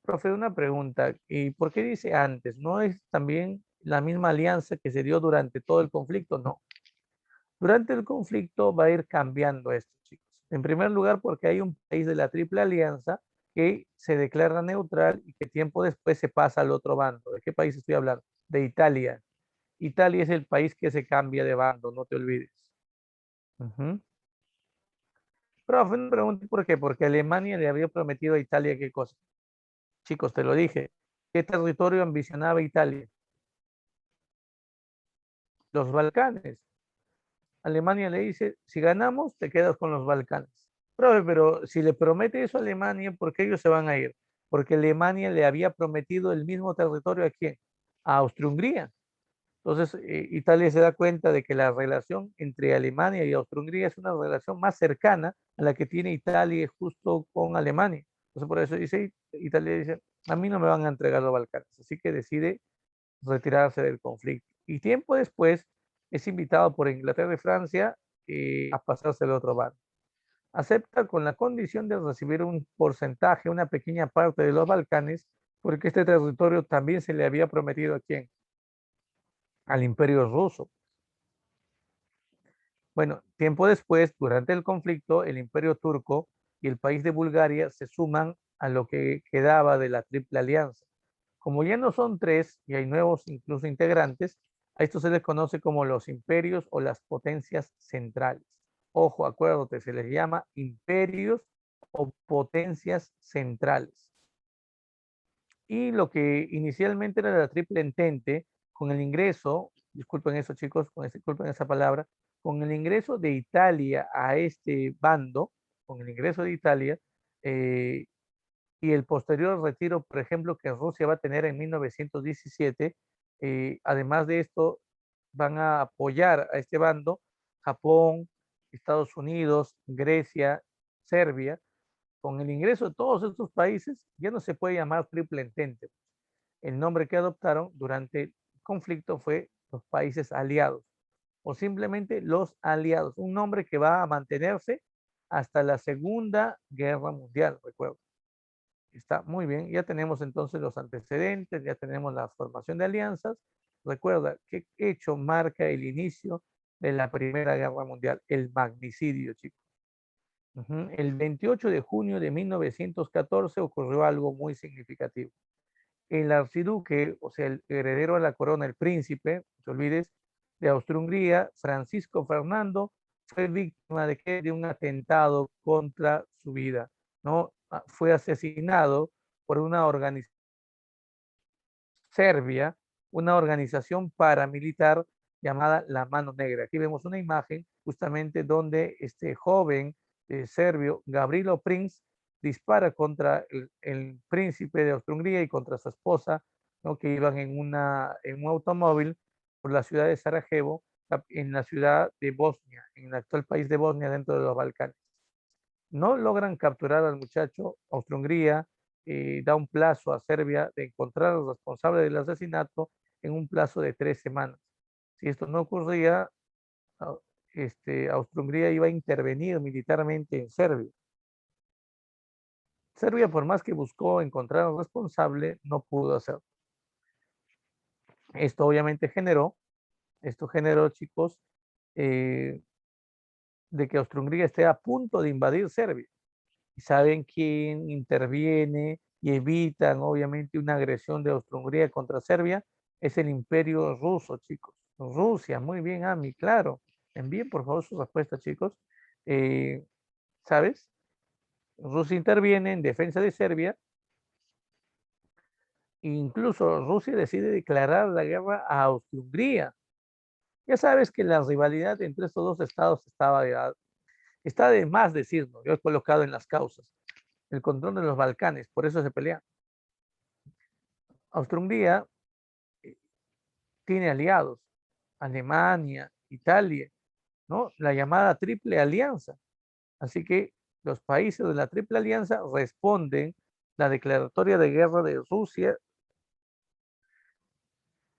Profe, una pregunta. ¿Y por qué dice antes? ¿No es también la misma alianza que se dio durante todo el conflicto? No. Durante el conflicto va a ir cambiando esto, chicos. En primer lugar, porque hay un país de la Triple Alianza que se declara neutral y que tiempo después se pasa al otro bando. ¿De qué país estoy hablando? De Italia. Italia es el país que se cambia de bando, no te olvides. Ujú. Profe, no pregunte por qué, porque Alemania le había prometido a Italia qué cosa. Chicos, te lo dije. ¿Qué territorio ambicionaba Italia? Los Balcanes. Alemania le dice, si ganamos, te quedas con los Balcanes. Profe, pero si le promete eso a Alemania, ¿por qué ellos se van a ir? Porque Alemania le había prometido el mismo territorio a quién? A Austria-Hungría. Entonces, Italia se da cuenta de que la relación entre Alemania y Austria-Hungría es una relación más cercana a la que tiene Italia justo con Alemania. Entonces, por eso dice, Italia dice, a mí no me van a entregar los Balcanes. Así que decide retirarse del conflicto. Y tiempo después es invitado por Inglaterra y Francia a pasarse al otro bando. Acepta con la condición de recibir un porcentaje, una pequeña parte de los Balcanes, porque este territorio también se le había prometido a quién, al Imperio Ruso. Bueno, tiempo después, durante el conflicto, el Imperio Turco y el país de Bulgaria se suman a lo que quedaba de la Triple Alianza. Como ya no son tres y hay nuevos incluso integrantes, a esto se les conoce como los imperios o las potencias centrales. Ojo, acuérdate, se les llama imperios o potencias centrales. Y lo que inicialmente era la Triple Entente, con el ingreso, disculpen eso chicos, disculpen esa palabra, con el ingreso de Italia a este bando, con el ingreso de Italia, eh, y el posterior retiro, por ejemplo, que Rusia va a tener en 1917. Además de esto, van a apoyar a este bando Japón, Estados Unidos, Grecia, Serbia. Con el ingreso de todos estos países, ya no se puede llamar Triple Entente. El nombre que adoptaron durante el conflicto fue los países aliados o simplemente los aliados, un nombre que va a mantenerse hasta la Segunda Guerra Mundial, recuerdo. Está muy bien, ya tenemos entonces los antecedentes, ya tenemos la formación de alianzas. Recuerda qué hecho marca el inicio de la Primera Guerra Mundial, el magnicidio, chicos. El 28 de junio de 1914 ocurrió algo muy significativo. El archiduque, o sea, el heredero a la corona, el príncipe, no te olvides, de Austria-Hungría, Francisco Fernando, fue víctima de, ¿qué? De un atentado contra su vida, ¿no? Fue asesinado por una organización serbia, una organización paramilitar llamada La Mano Negra. Aquí vemos una imagen justamente donde este joven serbio, Gavrilo Prince, dispara contra el príncipe de Austria-Hungría y contra su esposa, ¿no? Que iban en un automóvil por la ciudad de Sarajevo, en la ciudad de Bosnia, en el actual país de Bosnia dentro de los Balcanes. No logran capturar al muchacho. Austria-Hungría da un plazo a Serbia de encontrar al responsable del asesinato en un plazo de 3 semanas. Si esto no ocurría, Austria-Hungría iba a intervenir militarmente en Serbia. Serbia, por más que buscó encontrar al responsable, no pudo hacerlo. Esto obviamente generó, chicos, de que Austria-Hungría esté a punto de invadir Serbia. Y saben quién interviene y evitan, obviamente, una agresión de Austria-Hungría contra Serbia. Es el Imperio Ruso, chicos. Rusia, muy bien, Ami, claro. Envíen, por favor, su respuesta, chicos. ¿Sabes? Rusia interviene en defensa de Serbia. Incluso Rusia decide declarar la guerra a Austria-Hungría. Ya sabes que la rivalidad entre estos dos estados está de más decirlo. Yo he colocado en las causas el control de los Balcanes, por eso se pelean. Austria-Hungría tiene aliados, Alemania, Italia, ¿no? La llamada Triple Alianza. Así que los países de la Triple Alianza responden la declaratoria de guerra de Rusia.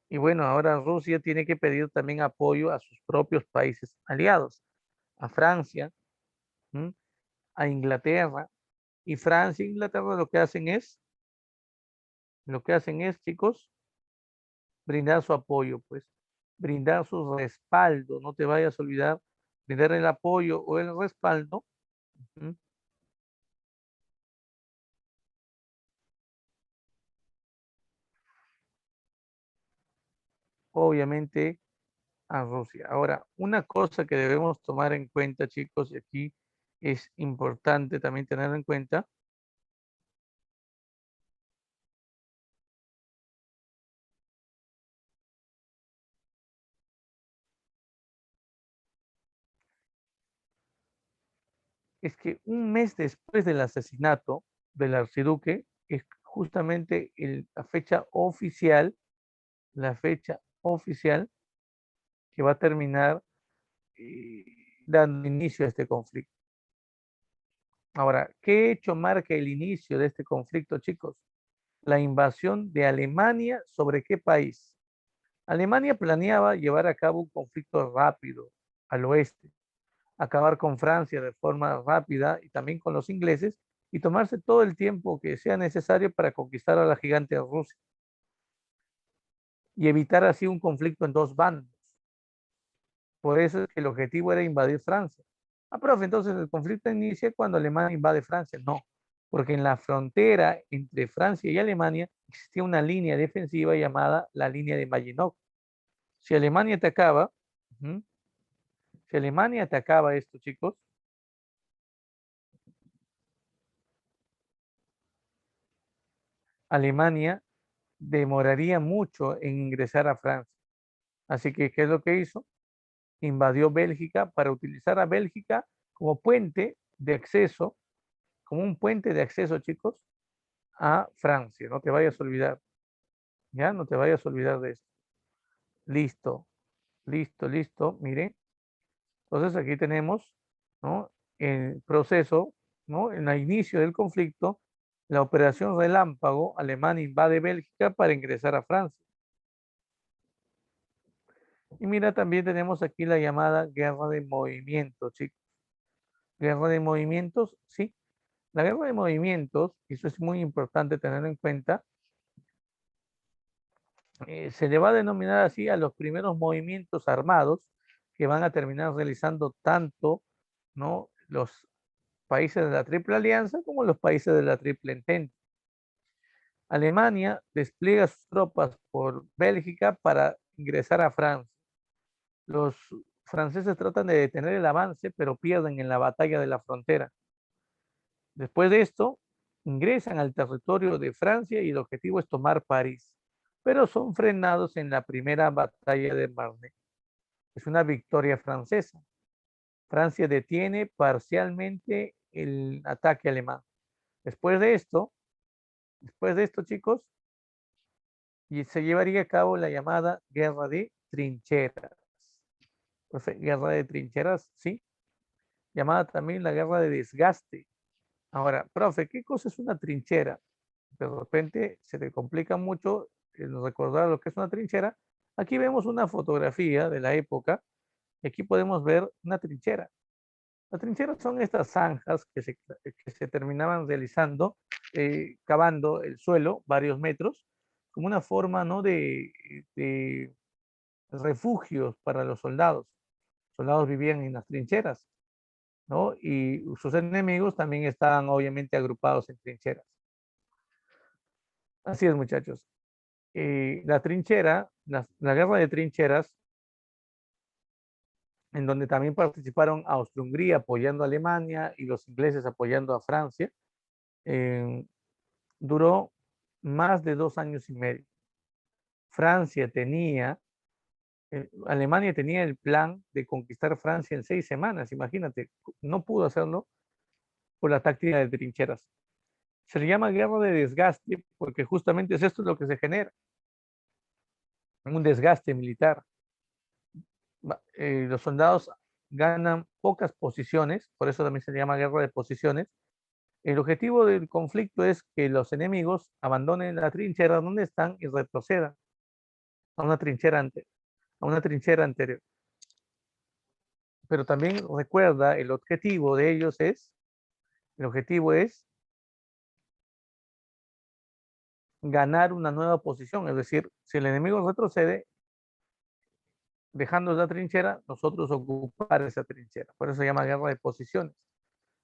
Y bueno, ahora Rusia tiene que pedir también apoyo a sus propios países aliados, a Francia, ¿m? A Inglaterra. Y Francia e Inglaterra lo que hacen es, chicos, brindar su apoyo, pues, brindar su respaldo. No te vayas a olvidar, brindar el apoyo o el respaldo, ¿m? Obviamente a Rusia. Ahora, una cosa que debemos tomar en cuenta, chicos, y aquí es importante también tener en cuenta, es que un mes después del asesinato del archiduque es justamente la fecha oficial que va a terminar eh, dando inicio a este conflicto. Ahora, ¿qué hecho marca el inicio de este conflicto, chicos? La invasión de Alemania. ¿Sobre qué país? Alemania planeaba llevar a cabo un conflicto rápido al oeste, acabar con Francia de forma rápida y también con los ingleses y tomarse todo el tiempo que sea necesario para conquistar a la gigante Rusia y evitar así un conflicto en dos bandos. Por eso es que el objetivo era invadir Francia. Ah, profe, entonces el conflicto inicia cuando Alemania invade Francia. No, porque en la frontera entre Francia y Alemania existía una línea defensiva llamada la línea de Maginot. Si Alemania atacaba, ujú, si Alemania atacaba esto, chicos, Alemania demoraría mucho en ingresar a Francia. Así que, ¿qué es lo que hizo? Invadió Bélgica para utilizar a Bélgica como puente de acceso, como un puente de acceso, chicos, a Francia. No te vayas a olvidar, ¿ya? No te vayas a olvidar de esto. Listo, listo, listo. Mire, entonces aquí tenemos, ¿no? El proceso, ¿no? En el inicio del conflicto, la operación Relámpago, Alemania invade Bélgica para ingresar a Francia. Y mira, también tenemos aquí la llamada guerra de movimientos, chicos. Guerra de movimientos, sí. La guerra de movimientos, y eso es muy importante tenerlo en cuenta, se le va a denominar así a los primeros movimientos armados que van a terminar realizando tanto, ¿no? Los países de la Triple Alianza como los países de la Triple Entente. Alemania despliega sus tropas por Bélgica para ingresar a Francia. Los franceses tratan de detener el avance, pero pierden en la batalla de la frontera. Después de esto, ingresan al territorio de Francia y el objetivo es tomar París, pero son frenados en la primera batalla de Marne. Es una victoria francesa. Francia detiene parcialmente el ataque alemán. Después de esto, chicos, y se llevaría a cabo la llamada guerra de trincheras. Profe, guerra de trincheras, sí. Llamada también la guerra de desgaste. Ahora, profe, ¿qué cosa es una trinchera? De repente se te complica mucho recordar lo que es una trinchera. Aquí vemos una fotografía de la época y aquí podemos ver una trinchera. Las trincheras son estas zanjas que se terminaban realizando, cavando el suelo varios metros, como una forma, ¿no?, de refugios para los soldados. Los soldados vivían en las trincheras, ¿no? Y sus enemigos también estaban obviamente agrupados en trincheras. Así es, muchachos. La trinchera, la guerra de trincheras, en donde también participaron Austria-Hungría apoyando a Alemania y los ingleses apoyando a Francia, eh, duró más de 2 años y medio. Francia tenía, Alemania tenía el plan de conquistar Francia en 6 semanas, imagínate, no pudo hacerlo por la táctica de trincheras. Se le llama guerra de desgaste porque justamente es esto lo que se genera, un desgaste militar. Los soldados ganan pocas posiciones, por eso también se le llama guerra de posiciones. El objetivo del conflicto es que los enemigos abandonen la trinchera donde están y retrocedan a una a una trinchera anterior. Pero también recuerda, el objetivo es ganar una nueva posición, es decir, si el enemigo retrocede, dejando la trinchera, nosotros ocupar esa trinchera. Por eso se llama guerra de posiciones.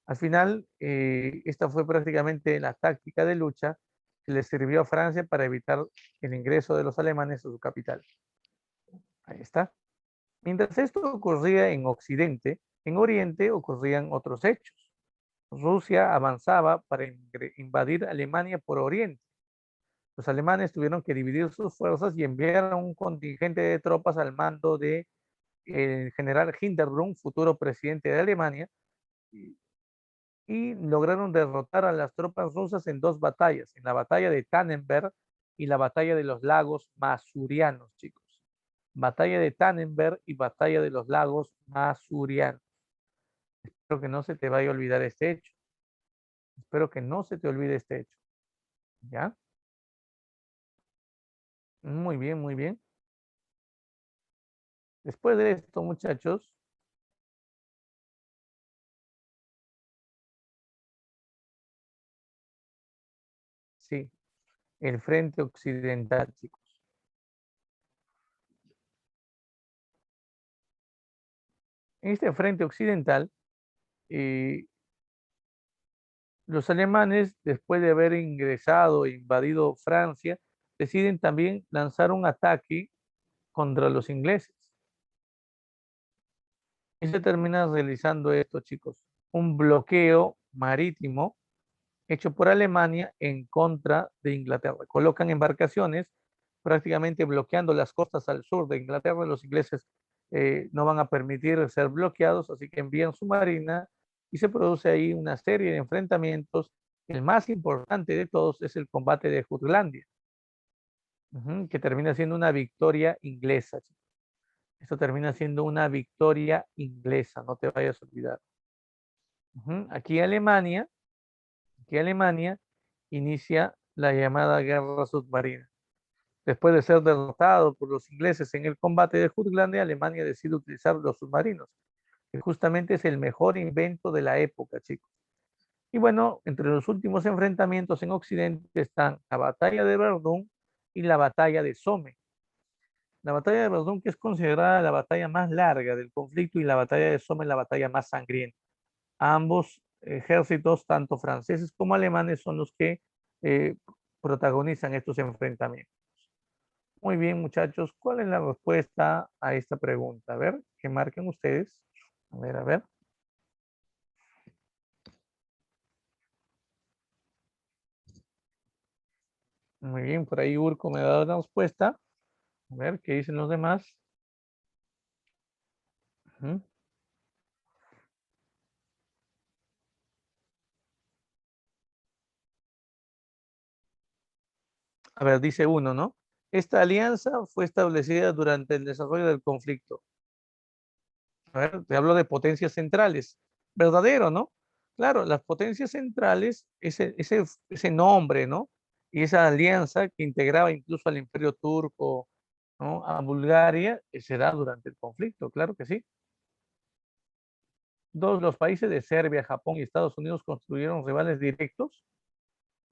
Al final, esta fue prácticamente la táctica de lucha que le sirvió a Francia para evitar el ingreso de los alemanes a su capital. Ahí está. Mientras esto ocurría en Occidente, en Oriente ocurrían otros hechos. Rusia avanzaba para invadir Alemania por Oriente. Los alemanes tuvieron que dividir sus fuerzas y enviar un contingente de tropas al mando de el general Hindenburg, futuro presidente de Alemania, y lograron derrotar a las tropas rusas en dos batallas, en la batalla de Tannenberg y la batalla de los lagos Masurianos, chicos. Batalla de Tannenberg y batalla de los lagos Masurianos. Espero que no se te vaya a olvidar este hecho. Espero que no se te olvide este hecho. ¿Ya? Muy bien, muy bien. Después de esto, muchachos, sí, el frente occidental, chicos. En este frente occidental, eh, los alemanes, después de haber ingresado e invadido Francia, deciden también lanzar un ataque contra los ingleses. Y se termina realizando esto, chicos, un bloqueo marítimo hecho por Alemania en contra de Inglaterra. Colocan embarcaciones prácticamente bloqueando las costas al sur de Inglaterra. Los ingleses no van a permitir ser bloqueados, así que envían su marina y se produce ahí una serie de enfrentamientos. El más importante de todos es el combate de Jutlandia, que termina siendo una victoria inglesa. Esto termina siendo una victoria inglesa, no te vayas a olvidar. Aquí Alemania inicia la llamada guerra submarina. Después de ser derrotado por los ingleses en el combate de Jutlandia, Alemania decide utilizar los submarinos, que justamente es el mejor invento de la época, chicos. Y bueno, entre los últimos enfrentamientos en Occidente están la batalla de Verdún y la batalla de Somme. La batalla de Verdún, que es considerada la batalla más larga del conflicto, y la batalla de Somme la batalla más sangrienta. Ambos ejércitos, tanto franceses como alemanes, son los que eh, protagonizan estos enfrentamientos. Muy bien, muchachos, ¿cuál es la respuesta a esta pregunta? A ver, que marquen ustedes. A ver, a ver. Muy bien, por ahí Urco me ha dado la respuesta. A ver, ¿qué dicen los demás? Ujú. A ver, dice uno, ¿no? Esta alianza fue establecida durante el desarrollo del conflicto. A ver, te hablo de potencias centrales. ¿Verdadero, no? Claro, las potencias centrales, ese nombre, ¿no? Y esa alianza que integraba incluso al Imperio Turco, ¿no? A Bulgaria, se da durante el conflicto, claro que sí. Dos, los países de Serbia, Japón y Estados Unidos construyeron rivales directos.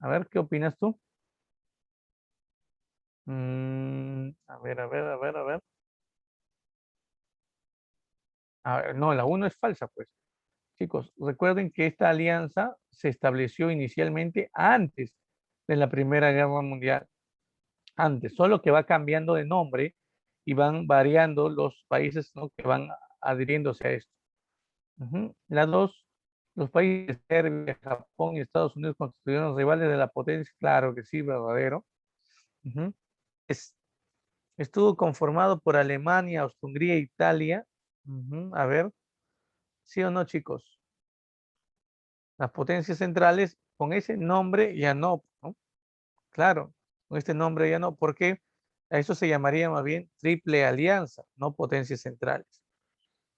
A ver, ¿qué opinas tú? A ver, a ver, a ver, a ver. A ver, no, la uno es falsa, pues. Chicos, recuerden que esta alianza se estableció inicialmente antes de la Primera Guerra Mundial. Antes, solo que va cambiando de nombre y van variando los países, ¿no?, que van adhiriéndose a esto. La dos, los países de Serbia, Japón y Estados Unidos constituyeron rivales de la potencia. Claro que sí, verdadero. Ujú. Es- Estuvo conformado por Alemania, Austria-Hungría e Italia. A ver, ¿sí o no, chicos? Las potencias centrales con ese nombre ya no, ¿no? Claro, con este nombre ya no, porque a eso se llamaría más bien triple alianza, no potencias centrales.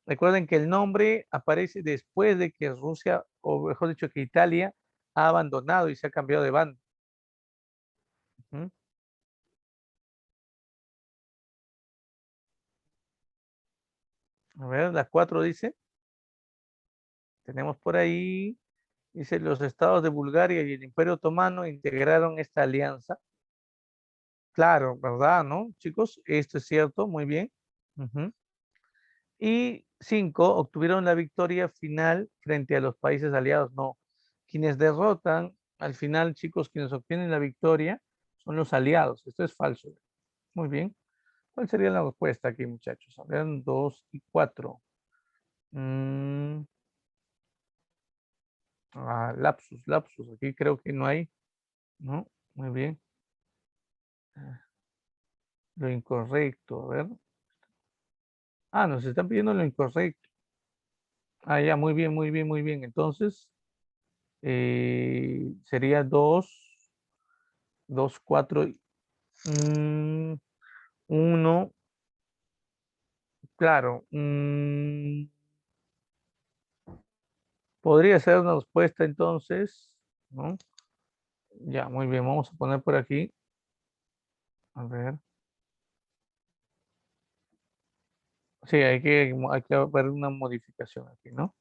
Recuerden que el nombre aparece después de que Rusia, o mejor dicho, que Italia ha abandonado y se ha cambiado de bando. Ujú. A ver, la 4 dice, tenemos por ahí, dice, los estados de Bulgaria y el Imperio Otomano integraron esta alianza. Claro, ¿verdad? ¿No, chicos? Esto es cierto, muy bien. Ujú. Y 5, obtuvieron la victoria final frente a los países aliados. No, quienes derrotan, al final, chicos, quienes obtienen la victoria son los aliados. Esto es falso. Muy bien. ¿Cuál sería la respuesta aquí, muchachos? A ver, 2 y 4. Lapsus, lapsus. Aquí creo que no hay. ¿No? Muy bien. Ah, lo incorrecto. A ver. Nos están pidiendo lo incorrecto. Ya, muy bien, muy bien, muy bien. Entonces, sería 2, 2, 4, 1. Claro. Podría ser una respuesta entonces, ¿no? Ya, muy bien. Vamos a poner por aquí. A ver. Sí, hay que ver una modificación aquí, ¿no?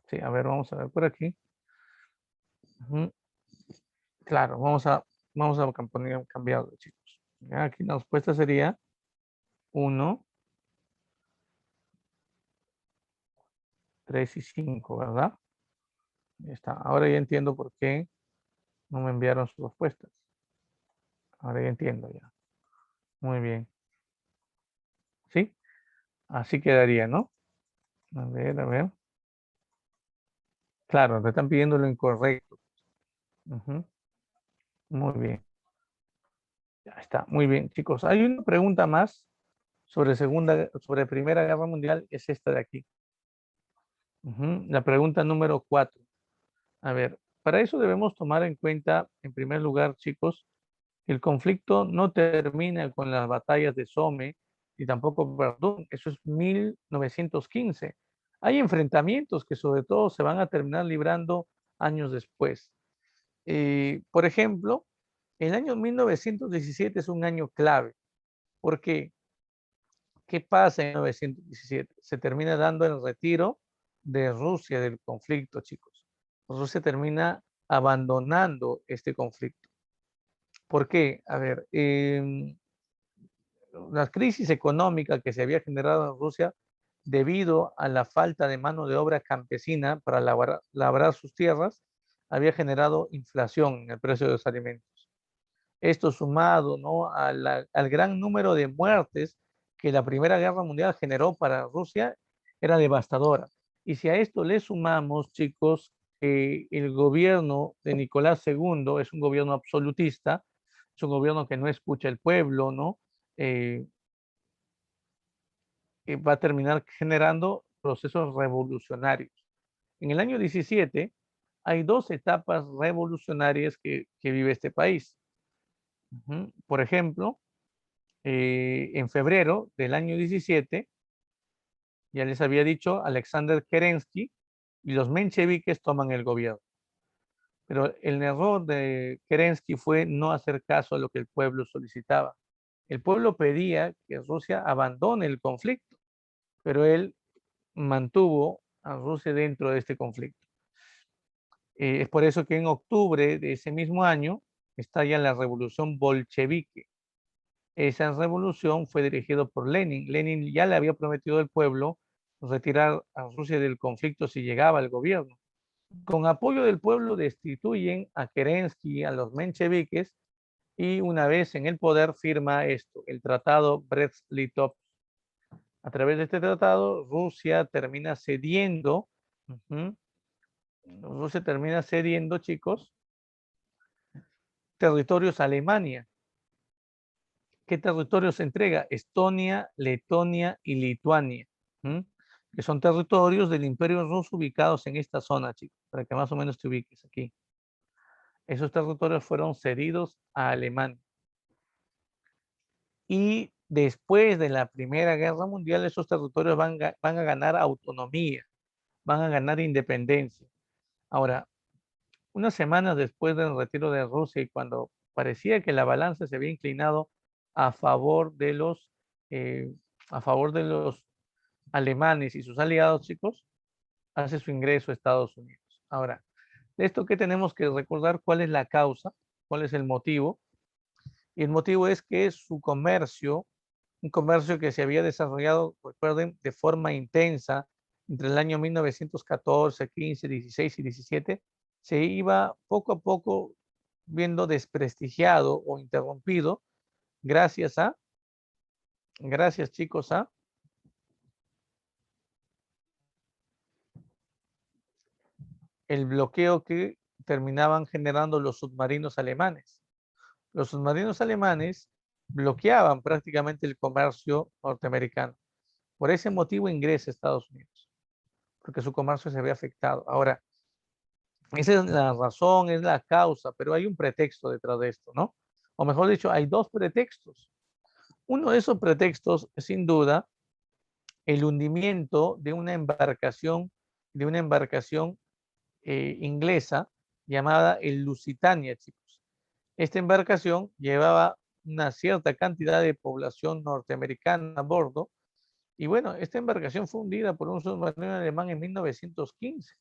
Sí, a ver, vamos a ver por aquí. Ujú. Claro, vamos a cambiarlo, chicos. Ya, aquí la respuesta sería 1, 3 y 5, ¿verdad? Ya está. Ahora ya entiendo por qué no me enviaron sus respuestas. Ahora ya entiendo ya. Muy bien. ¿Sí? Así quedaría, ¿no? A ver, a ver. Claro, te están pidiendo lo incorrecto. Ujú. Muy bien. Ya está. Muy bien, chicos. Hay una pregunta más sobre Primera Guerra Mundial, es esta de aquí. La pregunta número 4. A ver, para eso debemos tomar en cuenta, en primer lugar, chicos, que el conflicto no termina con las batallas de Somme y tampoco Verdún. Eso es 1915. Hay enfrentamientos que sobre todo se van a terminar librando años después. Por ejemplo, el año 1917 es un año clave. ¿Por qué? ¿Qué pasa en 1917? Se termina dando el retiro de Rusia del conflicto, chicos. Rusia termina abandonando este conflicto. ¿Por qué? A ver, la crisis económica que se había generado en Rusia debido a la falta de mano de obra campesina para labrar sus tierras, había generado inflación en el precio de los alimentos. Esto sumado, ¿no?, al gran número de muertes que la Primera Guerra Mundial generó para Rusia, era devastadora. Y si a esto le sumamos, chicos, que el gobierno de Nicolás II es un gobierno absolutista, es un gobierno que no escucha al pueblo, ¿no? Eh, Va a terminar generando procesos revolucionarios. En el año 17 hay dos etapas revolucionarias que vive este país. Por ejemplo, en febrero del año 17 Ya les había dicho, Alexander Kerensky y los mencheviques toman el gobierno. Pero el error de Kerensky fue no hacer caso a lo que el pueblo solicitaba. El pueblo pedía que Rusia abandone el conflicto, pero él mantuvo a Rusia dentro de este conflicto. Es por eso que en octubre de ese mismo año estalla la revolución bolchevique. Esa revolución fue dirigida por Lenin. Lenin ya le había prometido al pueblo retirar a Rusia del conflicto si llegaba al gobierno. Con apoyo del pueblo destituyen a Kerensky, a los mencheviques, y una vez en el poder firma esto, el tratado Brest-Litov. A través de este tratado, Rusia termina cediendo, Rusia termina cediendo, chicos, territorios a Alemania. ¿Qué territorios se entrega? Estonia, Letonia y Lituania, que son territorios del Imperio Ruso ubicados en esta zona, chicos, para que más o menos te ubiques aquí. Esos territorios fueron cedidos a Alemania. Y después de la Primera Guerra Mundial, esos territorios van a ganar autonomía, van a ganar independencia. Ahora, unas semanas después del retiro de Rusia y cuando parecía que la balanza se había inclinado a favor de los, eh, a favor de los alemanes y sus aliados, chicos, hace su ingreso a Estados Unidos. Ahora, de esto que tenemos que recordar cuál es la causa, cuál es el motivo. Y el motivo es que su comercio, un comercio que se había desarrollado, recuerden, de forma intensa entre el año 1914, 15, 16 y 17, se iba poco a poco viendo desprestigiado o interrumpido gracias a, gracias chicos, a el bloqueo que terminaban generando los submarinos alemanes. Los submarinos alemanes bloqueaban prácticamente el comercio norteamericano. Por ese motivo ingresa a Estados Unidos, porque su comercio se ve afectado. Ahora, esa es la razón, es la causa, pero hay un pretexto detrás de esto, ¿no? O mejor dicho, hay dos pretextos. Uno de esos pretextos es sin duda el hundimiento de una embarcación inglesa llamada el Lusitania, chicos. Esta embarcación llevaba una cierta cantidad de población norteamericana a bordo y bueno, esta embarcación fue hundida por un submarino alemán en 1915.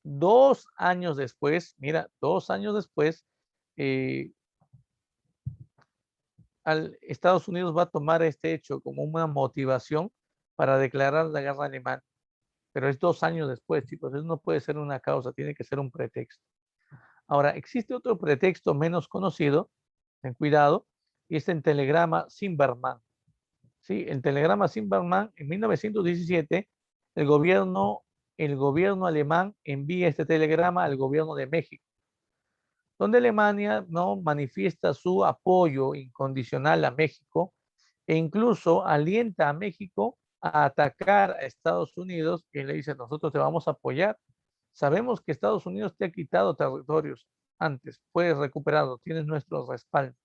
2 años después, mira, 2 años después, eh, Estados Unidos va a tomar este hecho como una motivación para declarar la guerra alemana. Pero es 2 años después, chicos, eso no puede ser una causa, tiene que ser un pretexto. Ahora, existe otro pretexto menos conocido, ten cuidado, y es el telegrama Zimmermann. Sí, el telegrama Zimmermann en 1917, el gobierno, el gobierno alemán envía este telegrama al gobierno de México, donde Alemania no manifiesta su apoyo incondicional a México e incluso alienta a México a atacar a Estados Unidos y le dice, nosotros te vamos a apoyar. Sabemos que Estados Unidos te ha quitado territorios antes, puedes recuperarlos, tienes nuestro respaldo.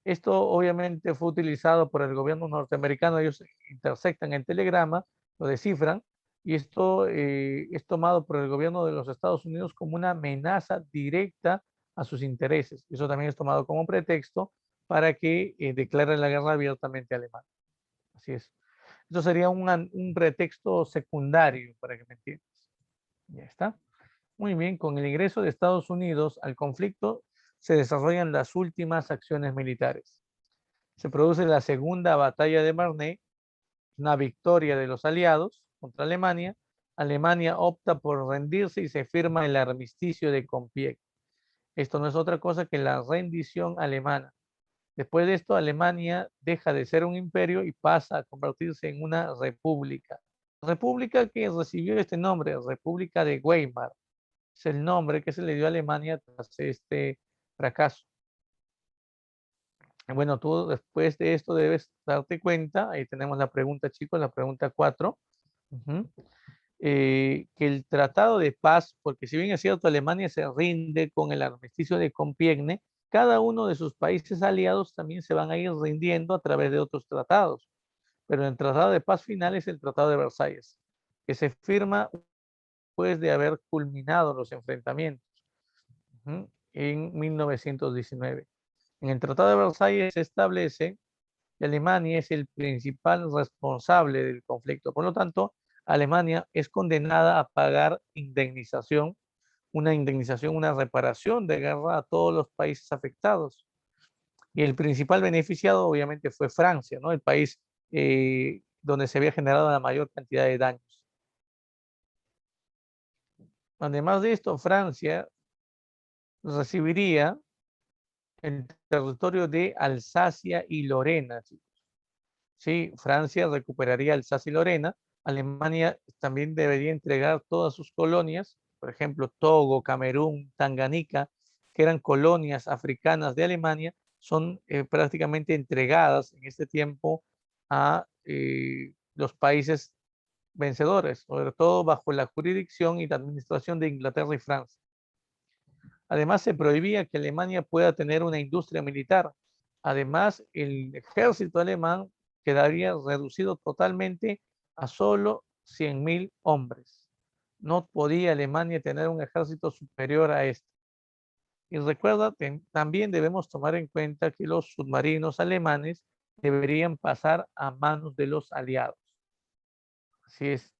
Esto obviamente fue utilizado por el gobierno norteamericano, ellos intersectan el telegrama, lo descifran, y esto es tomado por el gobierno de los Estados Unidos como una amenaza directa a sus intereses. Eso también es tomado como pretexto para que declaren la guerra abiertamente a Alemania. Así es. Esto sería un pretexto secundario, para que me entiendas. Ya está. Muy bien, con el ingreso de Estados Unidos al conflicto se desarrollan las últimas acciones militares. Se produce la segunda batalla de Marne, una victoria de los aliados contra Alemania. Alemania opta por rendirse y se firma el armisticio de Compiègne. Esto no es otra cosa que la rendición alemana. Después de esto, Alemania deja de ser un imperio y pasa a convertirse en una república. República que recibió este nombre, República de Weimar. Es el nombre que se le dio a Alemania tras este fracaso. Bueno, tú después de esto debes darte cuenta, ahí tenemos la pregunta, chicos, la pregunta 4, que el tratado de paz, porque si bien es cierto, Alemania se rinde con el armisticio de Compiègne, cada uno de sus países aliados también se van a ir rindiendo a través de otros tratados. pero el tratado de paz final es el Tratado de Versalles, que se firma después de haber culminado los enfrentamientos en 1919. En el Tratado de Versalles se establece que Alemania es el principal responsable del conflicto. Por lo tanto, Alemania es condenada a pagar indemnización, una reparación de guerra a todos los países afectados. Y el principal beneficiado obviamente fue Francia, ¿no? El país donde se había generado la mayor cantidad de daños. Además de esto, Francia recibiría el territorio de Alsacia y Lorena. Sí, Francia recuperaría Alsacia y Lorena. Alemania también debería entregar todas sus colonias, por ejemplo, Togo, Camerún, Tanganica, que eran colonias africanas de Alemania, son prácticamente entregadas en este tiempo a los países vencedores, sobre todo bajo la jurisdicción y la administración de Inglaterra y Francia. Además, se prohibía que Alemania pueda tener una industria militar. Además, el ejército alemán quedaría reducido totalmente a solo 100.000 hombres. No podía Alemania tener un ejército superior a este. Y recuerda, también debemos tomar en cuenta que los submarinos alemanes deberían pasar a manos de los aliados. Así es,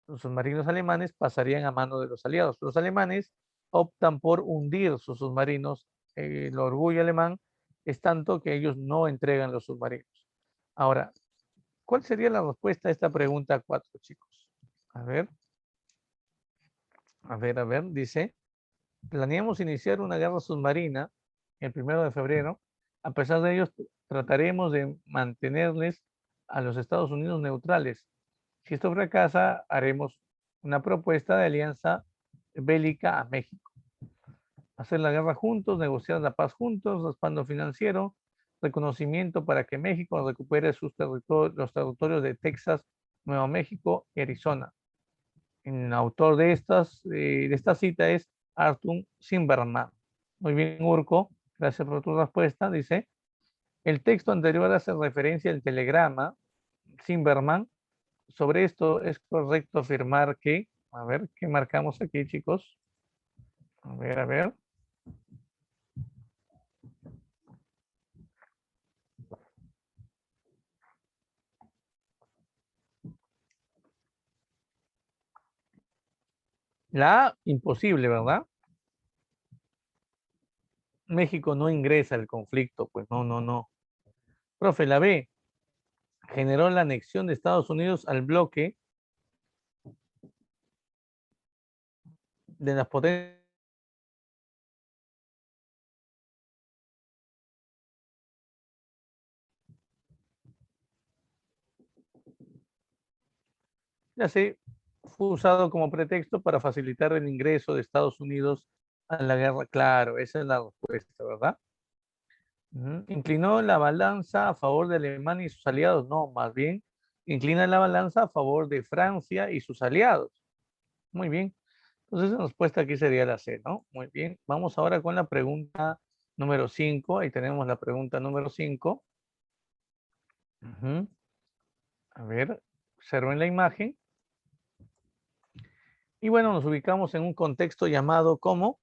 los submarinos alemanes pasarían a manos de los aliados. Los alemanes optan por hundir sus submarinos. El orgullo alemán es tanto que ellos no entregan los submarinos. Ahora, ¿cuál sería la respuesta a esta pregunta 4, chicos? A ver, dice, planeamos iniciar una guerra submarina el 1 de febrero. A pesar de ello, trataremos de mantenerles a los Estados Unidos neutrales. Si esto fracasa, haremos una propuesta de alianza bélica a México. Hacer la guerra juntos, negociar la paz juntos, respaldo financiero, reconocimiento para que México recupere los territorios de Texas, Nuevo México y Arizona. El autor de esta cita es Arthur Zimmermann. Muy bien, Urco, gracias por tu respuesta. Dice, el texto anterior hace referencia al telegrama Zimmermann. Sobre esto es correcto afirmar que, a ver, ¿qué marcamos aquí, chicos? A ver. La A, imposible, ¿verdad? México no ingresa al conflicto, pues no. Profe, la B, generó la anexión de Estados Unidos al bloque de las potencias. Ya sé, fue usado como pretexto para facilitar el ingreso de Estados Unidos a la guerra. Claro, esa es la respuesta, ¿verdad? ¿Inclinó la balanza a favor de Alemania y sus aliados? No, más bien inclina la balanza a favor de Francia y sus aliados. Muy bien. Entonces la respuesta aquí sería la C, ¿no? Muy bien. Vamos ahora con la pregunta número 5. Ahí tenemos la pregunta número 5. A ver, observen la imagen. Y bueno, nos ubicamos en un contexto llamado como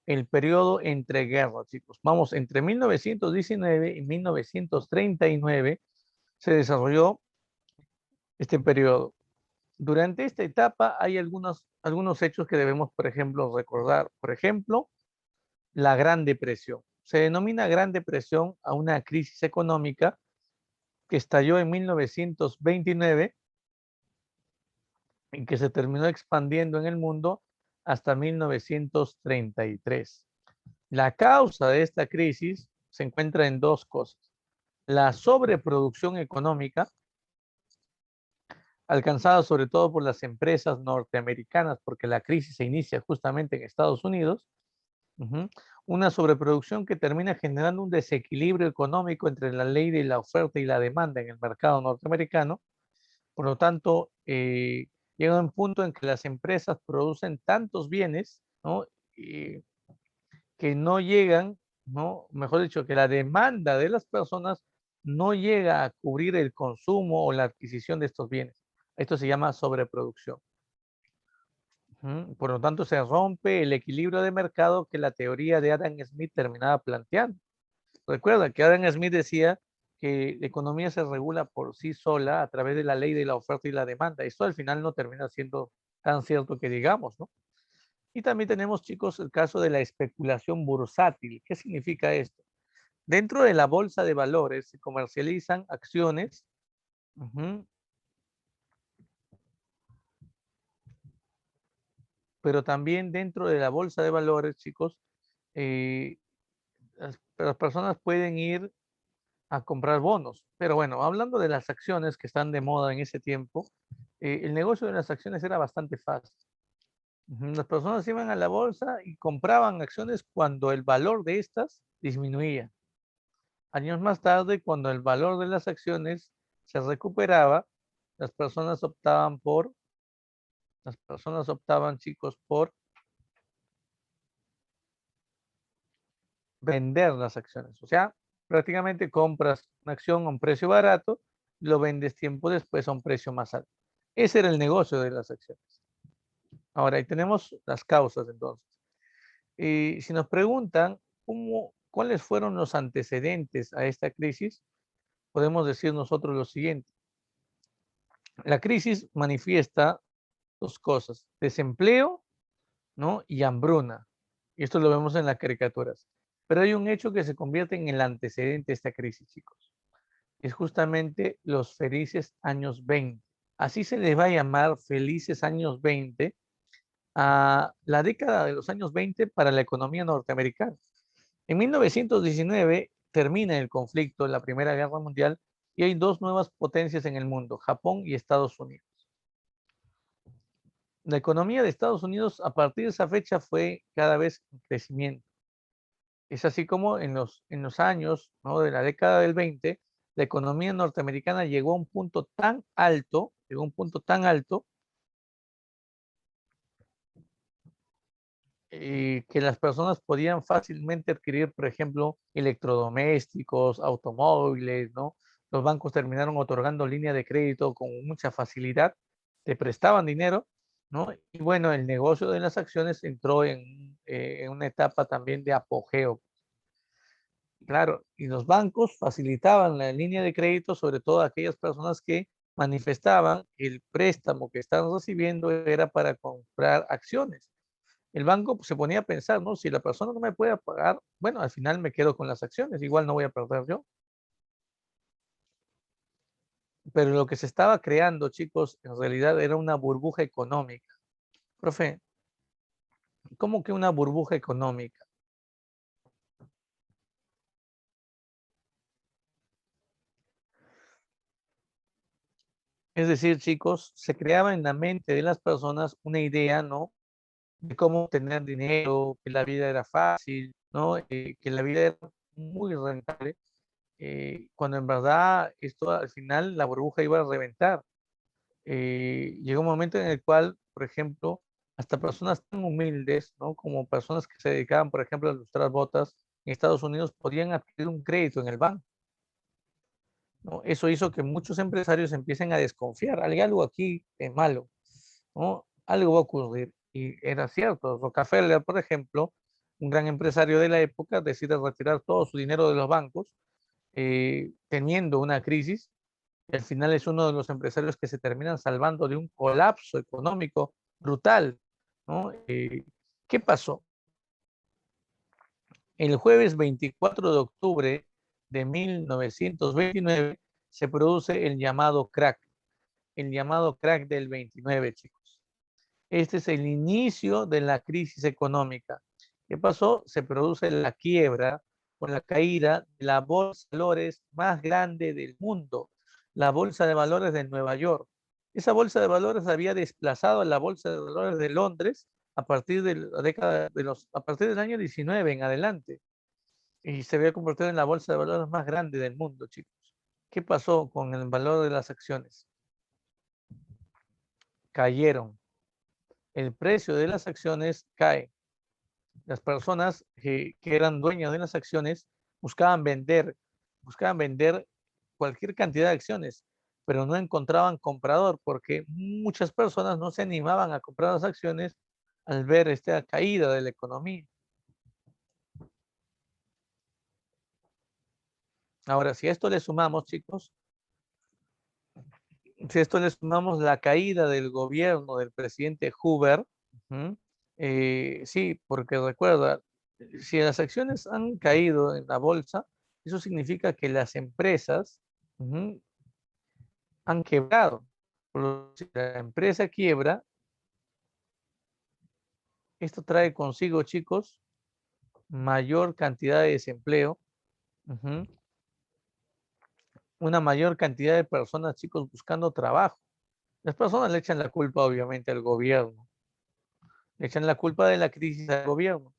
el periodo entre guerras, chicos. Vamos, entre 1919 y 1939 se desarrolló este periodo. Durante esta etapa hay algunos hechos que debemos, por ejemplo, recordar. Por ejemplo, la Gran Depresión. Se denomina Gran Depresión a una crisis económica que estalló en 1929 y que se terminó expandiendo en el mundo hasta 1933. La causa de esta crisis se encuentra en dos cosas. La sobreproducción económica, alcanzada sobre todo por las empresas norteamericanas, porque la crisis se inicia justamente en Estados Unidos. Una sobreproducción que termina generando un desequilibrio económico entre la ley de la oferta y la demanda en el mercado norteamericano. Por lo tanto, llega un punto en que las empresas producen tantos bienes, ¿no? Que no llegan, ¿no? Mejor dicho, que la demanda de las personas no llega a cubrir el consumo o la adquisición de estos bienes. Esto se llama sobreproducción. Por lo tanto, se rompe el equilibrio de mercado que la teoría de Adam Smith terminaba planteando. Recuerda que Adam Smith decía que la economía se regula por sí sola a través de la ley de la oferta y la demanda. Esto al final no termina siendo tan cierto que digamos, ¿no? Y también tenemos, chicos, el caso de la especulación bursátil. ¿Qué significa esto? Dentro de la bolsa de valores se comercializan acciones. Pero también dentro de la bolsa de valores, chicos, eh, las personas pueden ir a comprar bonos. Pero bueno, hablando de las acciones que están de moda en ese tiempo, el negocio de las acciones era bastante fácil. Las personas iban a la bolsa y compraban acciones cuando el valor de estas disminuía. Años más tarde, cuando el valor de las acciones se recuperaba, las personas optaban, chicos, por vender las acciones. O sea, prácticamente compras una acción a un precio barato, lo vendes tiempo después a un precio más alto. Ese era el negocio de las acciones. Ahora, ahí tenemos las causas entonces. Y si nos preguntan cuáles fueron los antecedentes a esta crisis, podemos decir nosotros lo siguiente. La crisis manifiesta dos cosas, desempleo, ¿no? Y hambruna. Y esto lo vemos en las caricaturas. Pero hay un hecho que se convierte en el antecedente de esta crisis, chicos. Es justamente los felices años 20. Así se les va a llamar felices años 20 a la década de los años 20 para la economía norteamericana. En 1919 termina el conflicto, la Primera Guerra Mundial, y hay dos nuevas potencias en el mundo, Japón y Estados Unidos. La economía de Estados Unidos a partir de esa fecha fue cada vez en crecimiento. Es así como en los años, ¿no?, de la década del 20, la economía norteamericana llegó a un punto tan alto, que las personas podían fácilmente adquirir, por ejemplo, electrodomésticos, automóviles, ¿no? Los bancos terminaron otorgando línea de crédito con mucha facilidad, te prestaban dinero, ¿no? Y bueno, el negocio de las acciones entró en una etapa también de apogeo. Claro, y los bancos facilitaban la línea de crédito, sobre todo a aquellas personas que manifestaban que el préstamo que estaban recibiendo era para comprar acciones. El banco pues, se ponía a pensar, ¿no? Si la persona no me puede pagar, bueno, al final me quedo con las acciones, igual no voy a perder yo. Pero lo que se estaba creando, chicos, en realidad era una burbuja económica. Profe, ¿cómo que una burbuja económica? Es decir, chicos, se creaba en la mente de las personas una idea, ¿no?, de cómo tener dinero, que la vida era fácil, ¿no? Que la vida era muy rentable, cuando en verdad esto al final la burbuja iba a reventar. Llegó un momento en el cual, por ejemplo, hasta personas tan humildes, ¿no?, como personas que se dedicaban, por ejemplo, a lustrar botas en Estados Unidos, podían adquirir un crédito en el banco, ¿no? Eso hizo que muchos empresarios empiecen a desconfiar. Hay algo aquí malo, ¿no? Algo va a ocurrir. Y era cierto. Rockefeller, por ejemplo, un gran empresario de la época, decide retirar todo su dinero de los bancos, teniendo una crisis, y al final es uno de los empresarios que se terminan salvando de un colapso económico brutal, ¿no? ¿Qué pasó? El jueves 24 de octubre de 1929 se produce el llamado crack del 29, chicos. Este es el inicio de la crisis económica. ¿Qué pasó? Se produce la quiebra con la caída de la bolsa de valores más grande del mundo, la bolsa de valores de Nueva York. Esa bolsa de valores había desplazado a la bolsa de valores de Londres a partir de la década a partir del año 19 en adelante, y se había convertido en la bolsa de valores más grande del mundo, chicos. ¿Qué pasó con el valor de las acciones? Cayeron. El precio de las acciones cae. Las personas que eran dueñas de las acciones buscaban vender cualquier cantidad de acciones, pero no encontraban comprador porque muchas personas no se animaban a comprar las acciones al ver esta caída de la economía. Ahora, si a esto le sumamos, chicos, si a esto le sumamos la caída del gobierno del presidente Hoover, ujú, sí, porque recuerda, si las acciones han caído en la bolsa, eso significa que las empresas ujú, han quebrado. Si la empresa quiebra, esto trae consigo, chicos, mayor cantidad de desempleo, ujú, una mayor cantidad de personas, chicos, buscando trabajo. Las personas le echan la culpa, obviamente, al gobierno. Le echan la culpa de la crisis al gobierno.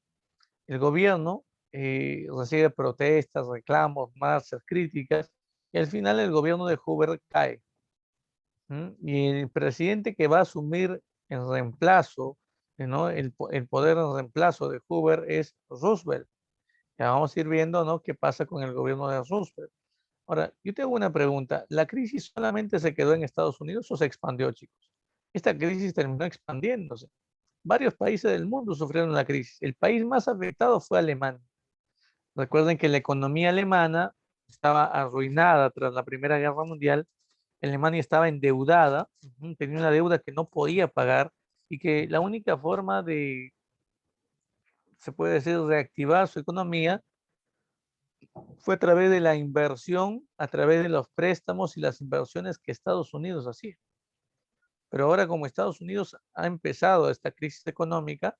El gobierno recibe protestas, reclamos, marchas, críticas, y al final el gobierno de Hoover cae. Y el presidente que va a asumir en reemplazo, ¿no? El poder en reemplazo de Hoover es Roosevelt. Ya vamos a ir viendo, ¿no? qué pasa con el gobierno de Roosevelt. Ahora, yo te hago una pregunta. ¿La crisis solamente se quedó en Estados Unidos o se expandió, chicos? Esta crisis terminó expandiéndose. Varios países del mundo sufrieron la crisis. El país más afectado fue Alemania. Recuerden que la economía alemana estaba arruinada tras la Primera Guerra Mundial. Alemania estaba endeudada, tenía una deuda que no podía pagar y que la única forma de, se puede decir, reactivar su economía fue a través de la inversión, a través de los préstamos y las inversiones que Estados Unidos hacía. Pero ahora como Estados Unidos ha empezado esta crisis económica,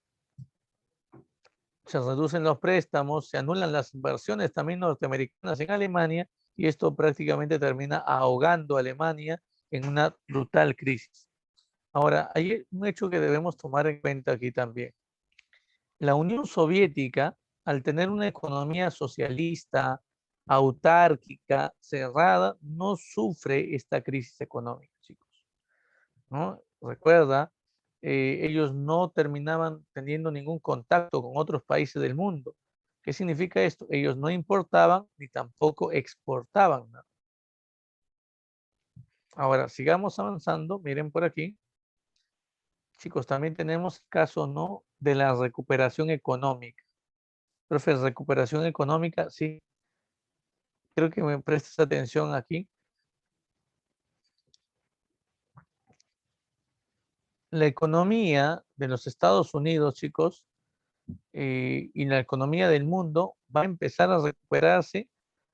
se reducen los préstamos, se anulan las inversiones también norteamericanas en Alemania y esto prácticamente termina ahogando a Alemania en una brutal crisis. Ahora, hay un hecho que debemos tomar en cuenta aquí también. La Unión Soviética, al tener una economía socialista, autárquica, cerrada, no sufre esta crisis económica, chicos, ¿no? Recuerda, ellos no terminaban teniendo ningún contacto con otros países del mundo. ¿Qué significa esto? Ellos no importaban ni tampoco exportaban nada. Ahora, sigamos avanzando. Miren por aquí. Chicos, también tenemos el caso, ¿no? de la recuperación económica. Profe, recuperación económica, sí. Creo que me prestes atención aquí. La economía de los Estados Unidos, chicos, y la economía del mundo va a empezar a recuperarse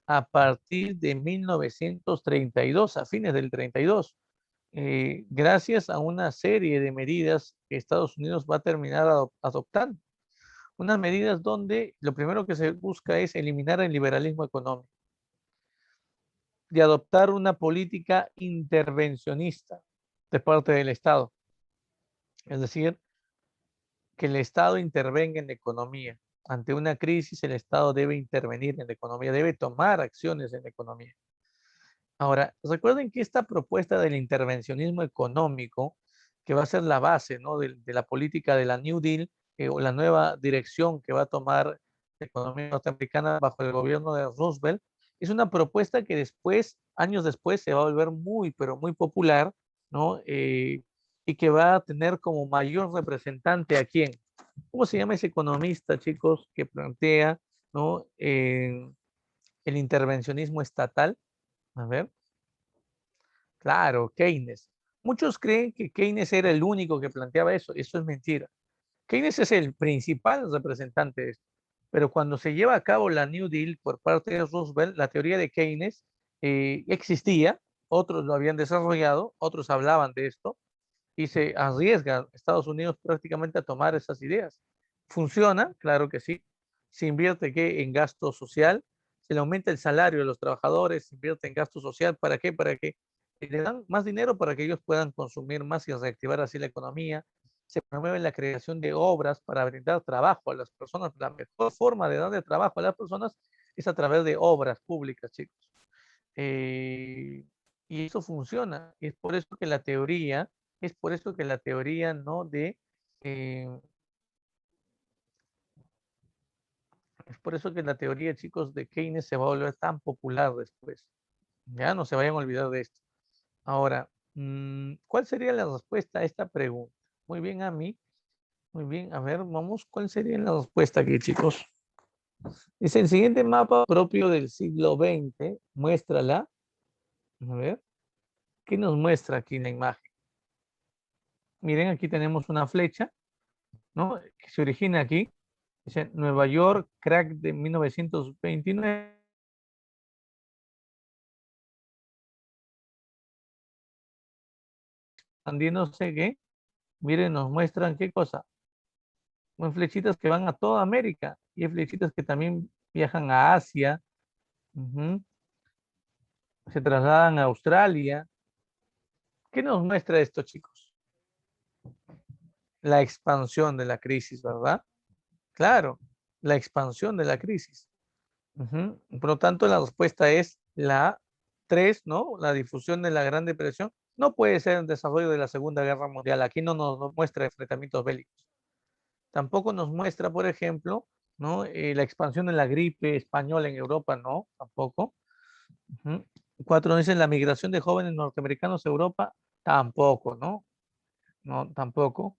a partir de 1932, a fines del 32, gracias a una serie de medidas que Estados Unidos va a terminar adoptando. Unas medidas donde lo primero que se busca es eliminar el liberalismo económico, de adoptar una política intervencionista de parte del Estado. Es decir, que el Estado intervenga en la economía. Ante una crisis, el Estado debe intervenir en la economía, debe tomar acciones en la economía. Ahora, recuerden que esta propuesta del intervencionismo económico, que va a ser la base, ¿no? de la política de la New Deal, o la nueva dirección que va a tomar la economía norteamericana bajo el gobierno de Roosevelt, es una propuesta que después, años después, se va a volver muy, pero muy popular, ¿no? Y que va a tener como mayor representante a quién. ¿Cómo se llama ese economista, chicos, que plantea, ¿no? El intervencionismo estatal? A ver. Claro, Keynes. Muchos creen que Keynes era el único que planteaba eso. Eso es mentira. Keynes es el principal representante de esto. Pero cuando se lleva a cabo la New Deal por parte de Roosevelt, la teoría de Keynes existía, otros lo habían desarrollado, otros hablaban de esto, y se arriesga Estados Unidos prácticamente a tomar esas ideas. ¿Funciona? Claro que sí. Se invierte ¿qué? En gasto social, se le aumenta el salario de los trabajadores, se invierte en gasto social, ¿para qué? Para que le dan más dinero para que ellos puedan consumir más y reactivar así la economía. Se promueve la creación de obras para brindar trabajo a las personas. La mejor forma de darle trabajo a las personas es a través de obras públicas, chicos. Eh, y eso funciona. Es por eso que la teoría, es por eso que la teoría no de, eh, es por eso que la teoría, chicos, de Keynes se va a volver tan popular después. Ya no se vayan a olvidar de esto. Ahora, ¿cuál sería la respuesta a esta pregunta? Muy bien, a mí. Muy bien, a ver, vamos, ¿cuál sería la respuesta aquí, chicos? Dice, el siguiente mapa propio del siglo XX, muéstrala. A ver, ¿qué nos muestra aquí en la imagen? Miren, aquí tenemos una flecha, ¿no? Que se origina aquí. Dice, Nueva York, crack de 1929, expandiéndose, ¿qué? Miren, nos muestran qué cosa. Son flechitas que van a toda América y hay flechitas que también viajan a Asia, ujú, se trasladan a Australia. ¿Qué nos muestra esto, chicos? La expansión de la crisis, ¿verdad? Claro, la expansión de la crisis. Ujú. Por lo tanto, la respuesta es la 3, ¿no? La difusión de la Gran Depresión no puede ser el desarrollo de la Segunda Guerra Mundial. Aquí no nos muestra enfrentamientos bélicos. Tampoco nos muestra, por ejemplo, ¿no? La expansión de la gripe española en Europa, no, tampoco. Ujú. 4 dicen la migración de jóvenes norteamericanos a Europa, tampoco, ¿no? No, tampoco.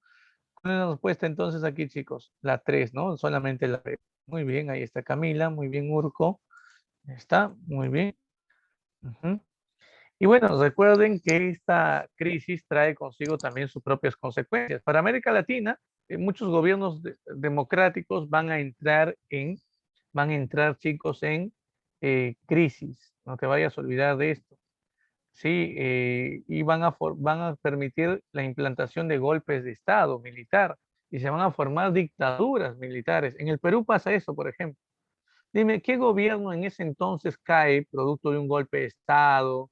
¿Cuál es la respuesta entonces aquí, chicos? La 3, ¿no? Solamente la 3. Muy bien, ahí está Camila, muy bien, Urco. Está, muy bien. Ujú. Y bueno, recuerden que esta crisis trae consigo también sus propias consecuencias. Para América Latina, muchos gobiernos democráticos van a entrar, chicos, en crisis. No te vayas a olvidar de esto. Sí, y van a permitir la implantación de golpes de Estado militar y se van a formar dictaduras militares. En el Perú pasa eso, por ejemplo. Dime, ¿qué gobierno en ese entonces cae producto de un golpe de Estado,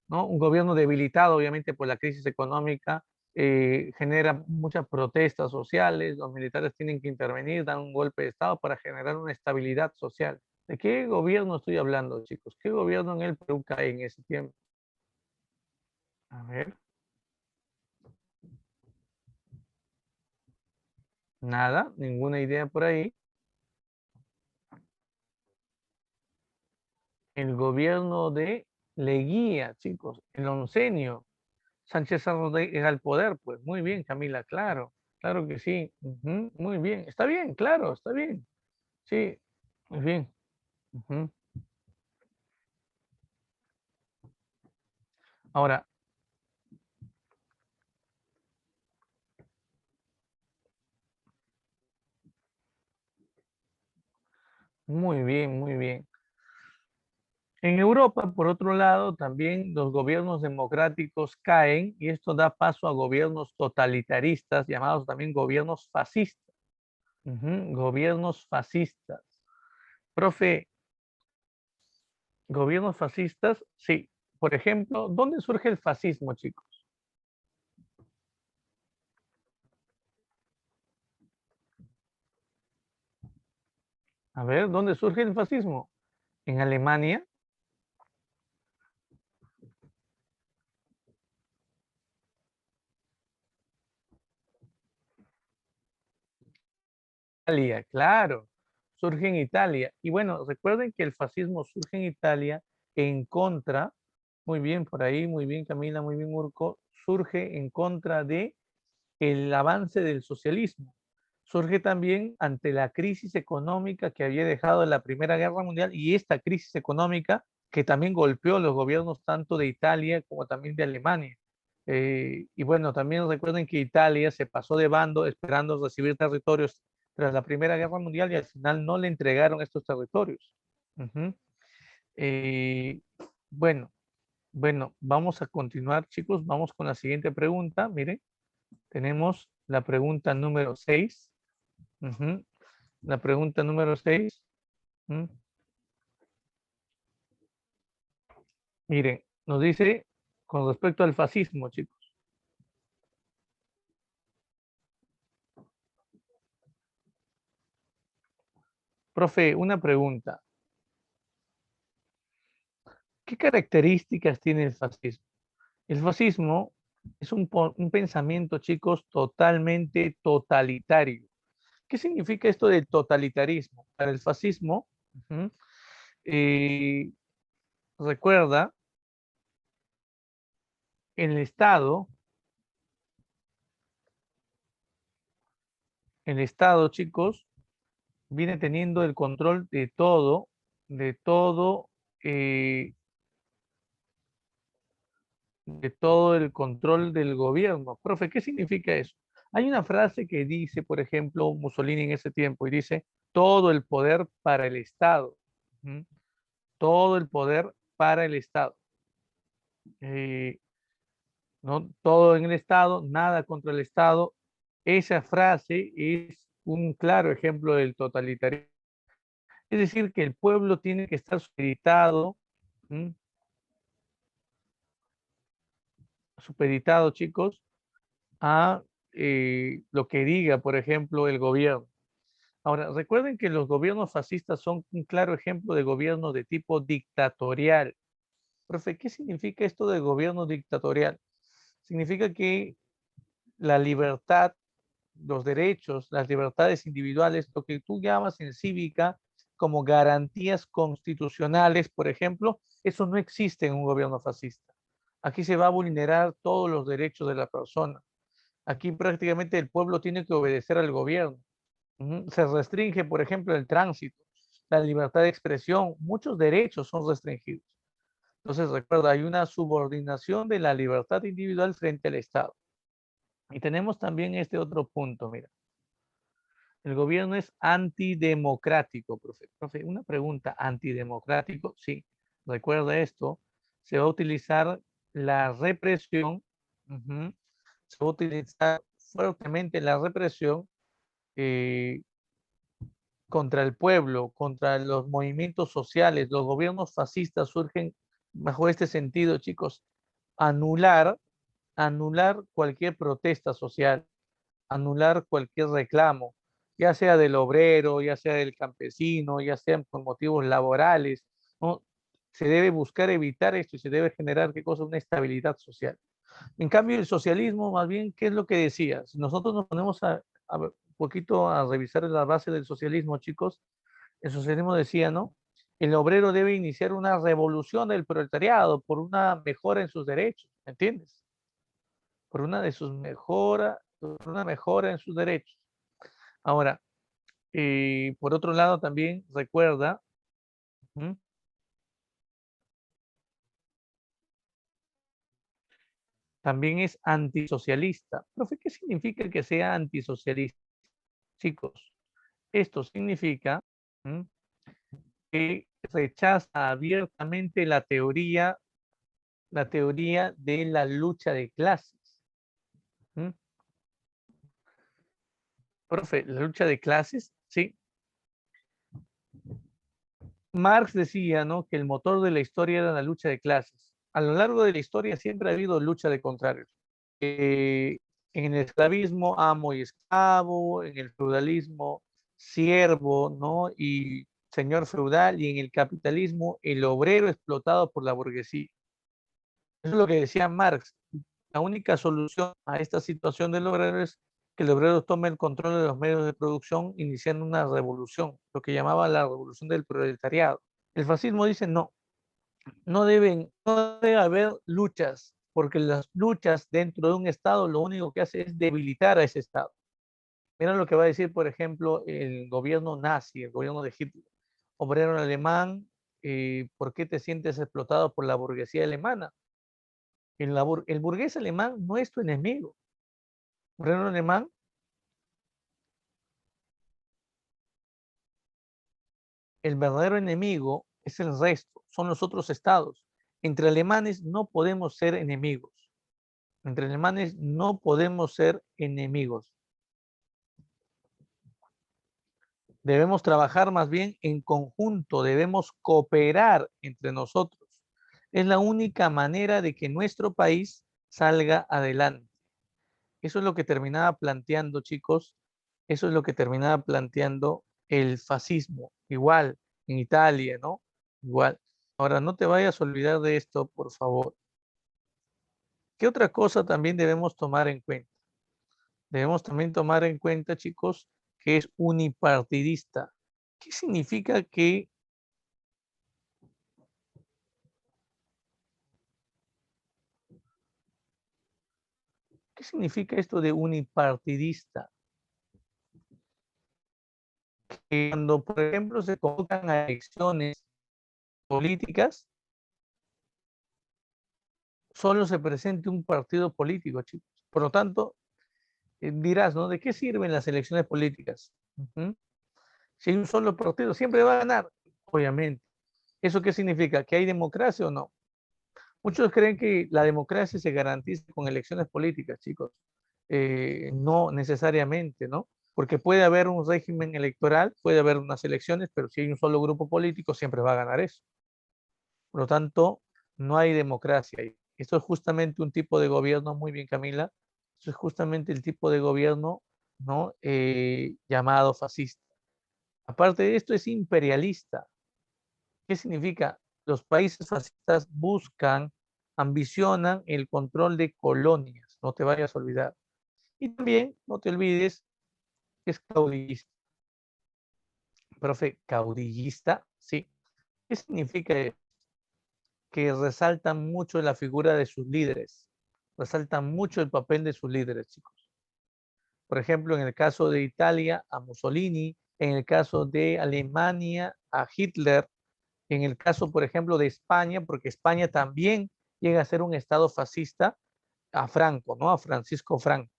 ¿no? Un gobierno debilitado, obviamente, por la crisis económica, genera muchas protestas sociales, los militares tienen que intervenir, dan un golpe de Estado para generar una estabilidad social. ¿De qué gobierno estoy hablando, chicos? ¿Qué gobierno en el Perú cae en ese tiempo? A ver, nada, ninguna idea por ahí. El gobierno de Leguía, chicos, el oncenio. Sánchez Cerro llega al poder, pues muy bien, Camila, claro, claro que sí, ujú, muy bien, está bien, claro, está bien, sí, muy bien, ujú. Ahora, muy bien, muy bien. En Europa, por otro lado, también los gobiernos democráticos caen y esto da paso a gobiernos totalitaristas, llamados también gobiernos fascistas. Ujú, gobiernos fascistas. Profe, gobiernos fascistas, sí. Por ejemplo, ¿dónde surge el fascismo, chicos? A ver, ¿dónde surge el fascismo? En Alemania, Italia, claro, surge en Italia. Y bueno, recuerden que el fascismo surge en Italia en contra, muy bien por ahí, muy bien Camila, muy bien Urco, surge en contra de el avance del socialismo. Surge también ante la crisis económica que había dejado la Primera Guerra Mundial y esta crisis económica que también golpeó los gobiernos tanto de Italia como también de Alemania. Y bueno, también recuerden que Italia se pasó de bando esperando recibir territorios tras la Primera Guerra Mundial y al final no le entregaron estos territorios. Ujú. Eh, bueno, bueno, vamos a continuar, chicos. Vamos con la siguiente pregunta. Miren, tenemos la pregunta número 6. Ujú. La pregunta número 6. Miren, nos dice con respecto al fascismo, chicos. Profe, una pregunta. ¿Qué características tiene el fascismo? El fascismo es un pensamiento, chicos, totalmente totalitario. ¿Qué significa esto del totalitarismo? Para el fascismo, ujú, eh, recuerda el Estado, chicos, viene teniendo el control de todo, eh, de todo el control del gobierno. Profe, ¿qué significa eso? Hay una frase que dice, por ejemplo, Mussolini en ese tiempo, y dice, todo el poder para el Estado. Ujú. Todo el poder para el Estado. Eh, no todo en el Estado, nada contra el Estado. Esa frase es un claro ejemplo del totalitarismo. Es decir, que el pueblo tiene que estar supeditado, ¿m? Supeditado, chicos, a lo que diga, por ejemplo, el gobierno. Ahora, recuerden que los gobiernos fascistas son un claro ejemplo de gobierno de tipo dictatorial. Profe, ¿qué significa esto de gobierno dictatorial? Significa que la libertad, los derechos, las libertades individuales, lo que tú llamas en cívica como garantías constitucionales, por ejemplo, eso no existe en un gobierno fascista. Aquí se va a vulnerar todos los derechos de la persona. Aquí prácticamente el pueblo tiene que obedecer al gobierno. Se restringe, por ejemplo, el tránsito, la libertad de expresión, muchos derechos son restringidos. Entonces, recuerda, hay una subordinación de la libertad individual frente al Estado. Y tenemos también este otro punto, mira. El gobierno es antidemocrático, profe. Profe, una pregunta, ¿antidemocrático? Sí, recuerda esto. Se va a utilizar la represión, se va a utilizar fuertemente la represión eh, contra el pueblo, contra los movimientos sociales. Los gobiernos fascistas surgen bajo este sentido, chicos. Anular, anular cualquier protesta social, anular cualquier reclamo, ya sea del obrero, ya sea del campesino, ya sean por motivos laborales, ¿no? Se debe buscar evitar esto y se debe generar, ¿qué cosa? Una estabilidad social. En cambio, el socialismo, más bien, ¿qué es lo que decía? Si nosotros nos ponemos un poquito a revisar la base del socialismo, chicos, el socialismo decía, ¿no? El obrero debe iniciar una revolución del proletariado por una mejora en sus derechos, ¿me entiendes? Por una de sus mejoras, por una mejora en sus derechos. Ahora, por otro lado, también recuerda, ¿m? También es antisocialista. Profe, ¿qué significa que sea antisocialista? Chicos, esto significa ¿m? Que rechaza abiertamente la teoría de la lucha de clases. ¿M? Profe, la lucha de clases, sí. Marx decía, ¿no? Que el motor de la historia era la lucha de clases. A lo largo de la historia siempre ha habido lucha de contrarios. En el esclavismo, amo y esclavo, en el feudalismo, siervo, ¿no? Y señor feudal, y en el capitalismo, el obrero explotado por la burguesía. Eso es lo que decía Marx. La única solución a esta situación del obrero es que el obrero tome el control de los medios de producción, iniciando una revolución, lo que llamaba la revolución del proletariado. El fascismo dice no, no debe haber luchas, porque las luchas dentro de un Estado lo único que hace es debilitar a ese Estado. Mira lo que va a decir, por ejemplo, el gobierno nazi, el gobierno de Hitler. Obrero alemán, ¿por qué te sientes explotado por la burguesía alemana? El burgués alemán no es tu enemigo. Obrero alemán, el verdadero enemigo es el resto, son los otros estados. Entre alemanes no podemos ser enemigos. Entre alemanes no podemos ser enemigos. Debemos trabajar más bien en conjunto, debemos cooperar entre nosotros. Es la única manera de que nuestro país salga adelante. Eso es lo que terminaba planteando, chicos, eso es lo que terminaba planteando el fascismo, igual en Italia, ¿no? Igual. Ahora, no te vayas a olvidar de esto, por favor. ¿Qué otra cosa también debemos tomar en cuenta? Debemos también tomar en cuenta, chicos, que es unipartidista. ¿Qué significa que ¿Qué significa esto de unipartidista? Que cuando, por ejemplo, se convocan a elecciones políticas, solo se presente un partido político, chicos. Por lo tanto, dirás, ¿no? ¿De qué sirven las elecciones políticas? Ujú. Si hay un solo partido, siempre va a ganar, obviamente. ¿Eso qué significa? ¿Que hay democracia o no? Muchos creen que la democracia se garantiza con elecciones políticas, chicos. No necesariamente, ¿no? Porque puede haber un régimen electoral, puede haber unas elecciones, pero si hay un solo grupo político, siempre va a ganar eso. Por lo tanto, no hay democracia ahí. Esto es justamente un tipo de gobierno, muy bien, Camila, eso es justamente el tipo de gobierno, ¿no? Llamado fascista. Aparte de esto, es imperialista. ¿Qué significa? Los países fascistas buscan, ambicionan el control de colonias, no te vayas a olvidar. Y también, no te olvides, es caudillista. Profe, caudillista, sí. ¿Qué significa? Que resaltan mucho la figura de sus líderes, resaltan mucho el papel de sus líderes, chicos. Por ejemplo, en el caso de Italia, a Mussolini, en el caso de Alemania, a Hitler, en el caso, por ejemplo, de España, porque España también llega a ser un estado fascista, a Franco, ¿no? A Francisco Franco.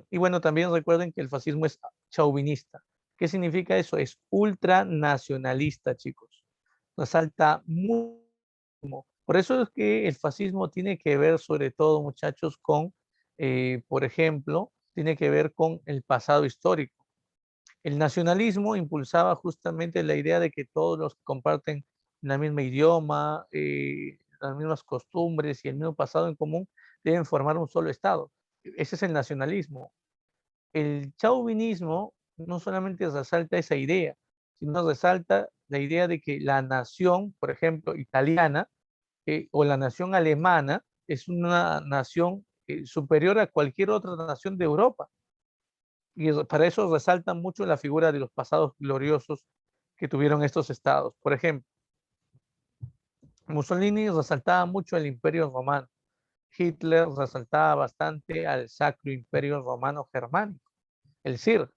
Y bueno, también recuerden que el fascismo es chauvinista. ¿Qué significa eso? Es ultranacionalista, chicos. Resalta mucho. Por eso es que el fascismo tiene que ver, sobre todo, muchachos, con, por ejemplo, tiene que ver con el pasado histórico. El nacionalismo impulsaba justamente la idea de que todos los que comparten el mismo idioma, las mismas costumbres y el mismo pasado en común deben formar un solo Estado. Ese es el nacionalismo. El chauvinismo no solamente resalta esa idea, sino resalta la idea de que la nación, por ejemplo, italiana, o la nación alemana, es una nación superior a cualquier otra nación de Europa. Y para eso resaltan mucho la figura de los pasados gloriosos que tuvieron estos estados. Por ejemplo, Mussolini resaltaba mucho el Imperio Romano. Hitler resaltaba bastante al Sacro Imperio Romano Germánico, el CIR.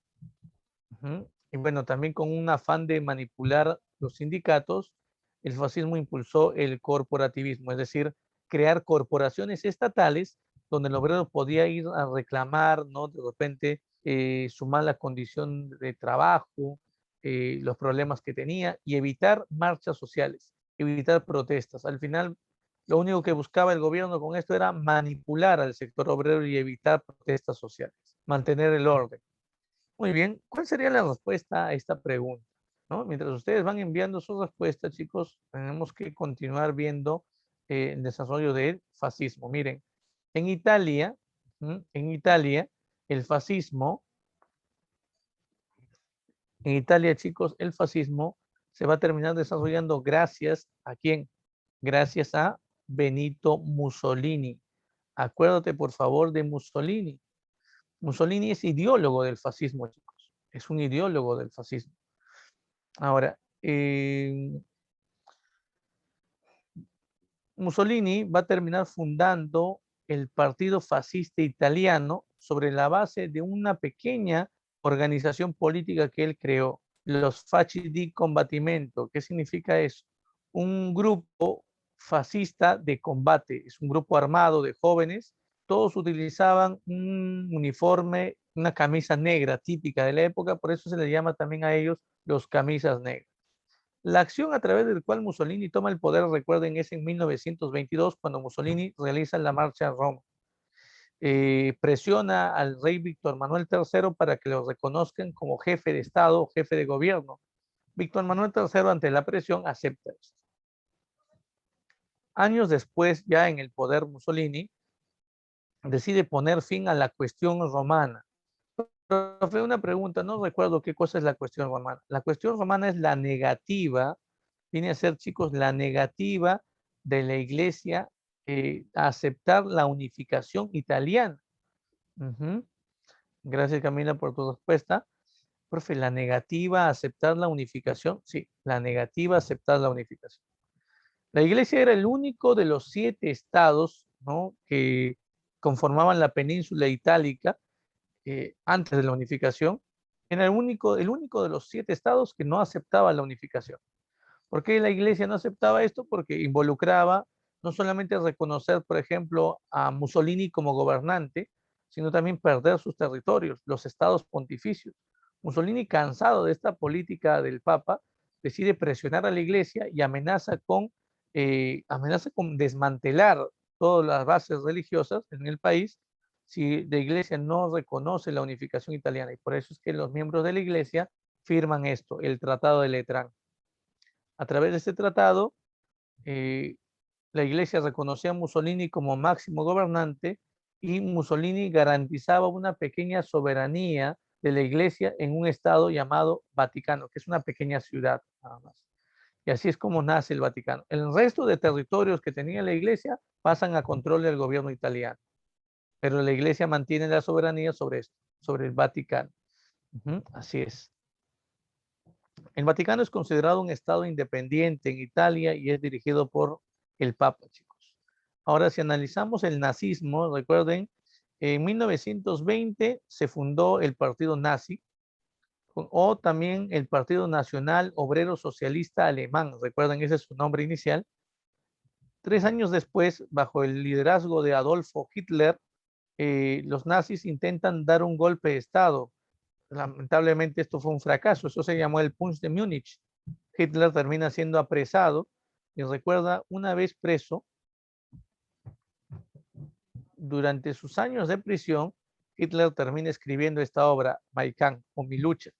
Y bueno, también con un afán de manipular los sindicatos, el fascismo impulsó el corporativismo, es decir, crear corporaciones estatales donde el obrero podía ir a reclamar, ¿no? De repente su mala condición de trabajo, los problemas que tenía y evitar marchas sociales, evitar protestas. Al final, lo único que buscaba el gobierno con esto era manipular al sector obrero y evitar protestas sociales, mantener el orden. Muy bien, ¿cuál sería la respuesta a esta pregunta? ¿No? Mientras ustedes van enviando sus respuestas, chicos, tenemos que continuar viendo el desarrollo del fascismo. Miren, en Italia, en Italia, el fascismo, en Italia, chicos, el fascismo se va a terminar desarrollando gracias a quién? Gracias a Benito Mussolini. Acuérdate, por favor, de Mussolini. Mussolini es ideólogo del fascismo, chicos. Es un ideólogo del fascismo. Ahora, Mussolini va a terminar fundando el Partido Fascista Italiano sobre la base de una pequeña organización política que él creó, los Fasci di Combattimento. ¿Qué significa eso? Un grupo fascista de combate, es un grupo armado de jóvenes, todos utilizaban un uniforme, una camisa negra típica de la época, por eso se les llama también a ellos los camisas negras. La acción a través del cual Mussolini toma el poder, recuerden, es en 1922, cuando Mussolini realiza la marcha a Roma. Presiona al rey Víctor Manuel III para que lo reconozcan como jefe de Estado, jefe de gobierno. Víctor Manuel III, ante la presión, acepta esto. Años después, ya en el poder, Mussolini decide poner fin a la cuestión romana. Fue una pregunta, no recuerdo qué cosa es la cuestión romana. La cuestión romana es la negativa, viene a ser, chicos, la negativa de la iglesia a aceptar la unificación italiana. Gracias, Camila, por tu respuesta. Profe, la negativa a aceptar la unificación. Sí, la negativa a aceptar la unificación. La iglesia era el único de los 7 estados, ¿no? Que conformaban la península itálica antes de la unificación, era el único de los 7 estados que no aceptaba la unificación. ¿Por qué la iglesia no aceptaba esto? Porque involucraba no solamente reconocer, por ejemplo, a Mussolini como gobernante, sino también perder sus territorios, los estados pontificios. Mussolini, cansado de esta política del Papa, decide presionar a la iglesia y amenaza con desmantelar todas las bases religiosas en el país si la iglesia no reconoce la unificación italiana. Y por eso es que los miembros de la iglesia firman esto, el Tratado de Letrán. A través de este tratado, eh, la iglesia reconocía a Mussolini como máximo gobernante y Mussolini garantizaba una pequeña soberanía de la iglesia en un estado llamado Vaticano, que es una pequeña ciudad nada más. Y así es como nace el Vaticano. El resto de territorios que tenía la iglesia pasan a control del gobierno italiano, pero la iglesia mantiene la soberanía sobre esto, sobre el Vaticano. Así es. El Vaticano es considerado un estado independiente en Italia y es dirigido por el Papa, chicos. Ahora, si analizamos el nazismo, recuerden, en 1920 se fundó el partido nazi o también el Partido Nacional Obrero Socialista Alemán. Recuerden, ese es su nombre inicial. 3 años después, bajo el liderazgo de Adolfo Hitler, los nazis intentan dar un golpe de Estado. Lamentablemente esto fue un fracaso, eso se llamó el Punch de Múnich. Hitler termina siendo apresado y recuerda, una vez preso, durante sus años de prisión, Hitler termina escribiendo esta obra, Mein Kampf, o Mi lucha,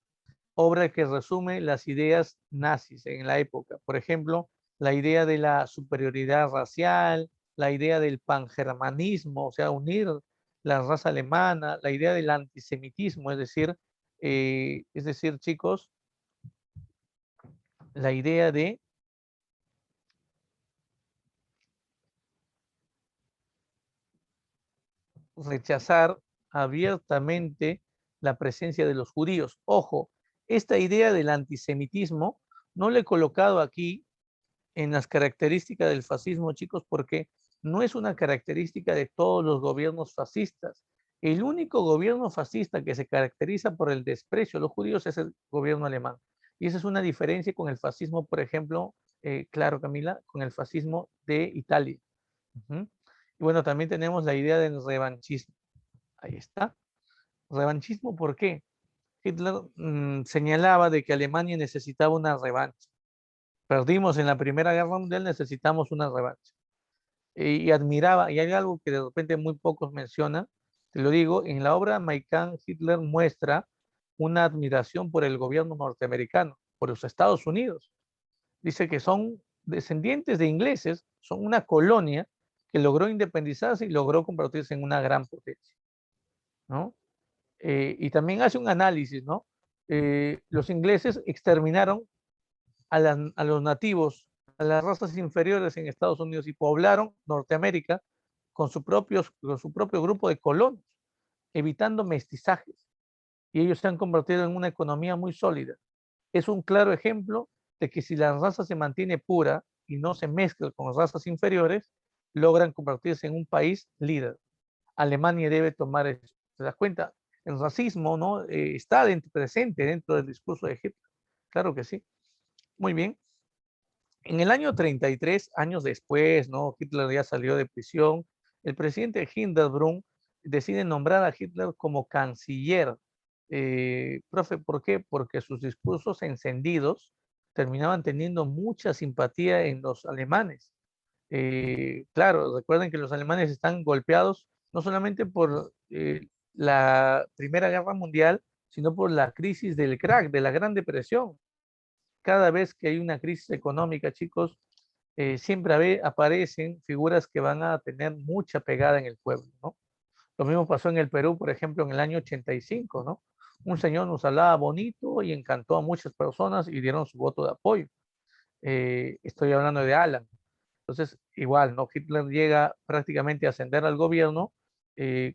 obra que resume las ideas nazis en la época. Por ejemplo, la idea de la superioridad racial, la idea del pangermanismo, o sea, unir la raza alemana, la idea del antisemitismo, es decir, chicos, la idea de rechazar abiertamente la presencia de los judíos. Ojo, esta idea del antisemitismo no le he colocado aquí en las características del fascismo, chicos, porque no es una característica de todos los gobiernos fascistas. El único gobierno fascista que se caracteriza por el desprecio a los judíos es el gobierno alemán. Y esa es una diferencia con el fascismo, por ejemplo, claro, Camila, con el fascismo de Italia. Y bueno, también tenemos la idea del revanchismo. Ahí está. Revanchismo, ¿por qué? Hitler señalaba de que Alemania necesitaba una revancha. Perdimos en la Primera Guerra Mundial, necesitamos una revancha. Y admiraba, y hay algo que de repente muy pocos mencionan, te lo digo, en la obra Mein Kampf, Hitler muestra una admiración por el gobierno norteamericano, por los Estados Unidos. Dice que son descendientes de ingleses, son una colonia que logró independizarse y logró convertirse en una gran potencia, ¿no? Y también hace un análisis, ¿no? Los ingleses exterminaron a los nativos, a las razas inferiores en Estados Unidos y poblaron Norteamérica con su propio grupo de colonos, evitando mestizajes. Y ellos se han convertido en una economía muy sólida. Es un claro ejemplo de que si la raza se mantiene pura y no se mezcla con razas inferiores, logran convertirse en un país líder. Alemania debe tomar eso. ¿Te das cuenta? El racismo, ¿no? Está presente dentro del discurso de Hitler. Claro que sí. Muy bien. En el año 33, años después, ¿no? Hitler ya salió de prisión. El presidente Hindenburg decide nombrar a Hitler como canciller. Profe, ¿por qué? Porque sus discursos encendidos terminaban teniendo mucha simpatía en los alemanes. Claro, recuerden que los alemanes están golpeados no solamente por la Primera Guerra Mundial, sino por la crisis del crack, de la Gran Depresión. Cada vez que hay una crisis económica, chicos, siempre aparecen figuras que van a tener mucha pegada en el pueblo, ¿no? Lo mismo pasó en el Perú, por ejemplo, en el año 85, ¿no? Un señor nos hablaba bonito y encantó a muchas personas y dieron su voto de apoyo. Estoy hablando de Alan. Entonces, igual, ¿no? Hitler llega prácticamente a ascender al gobierno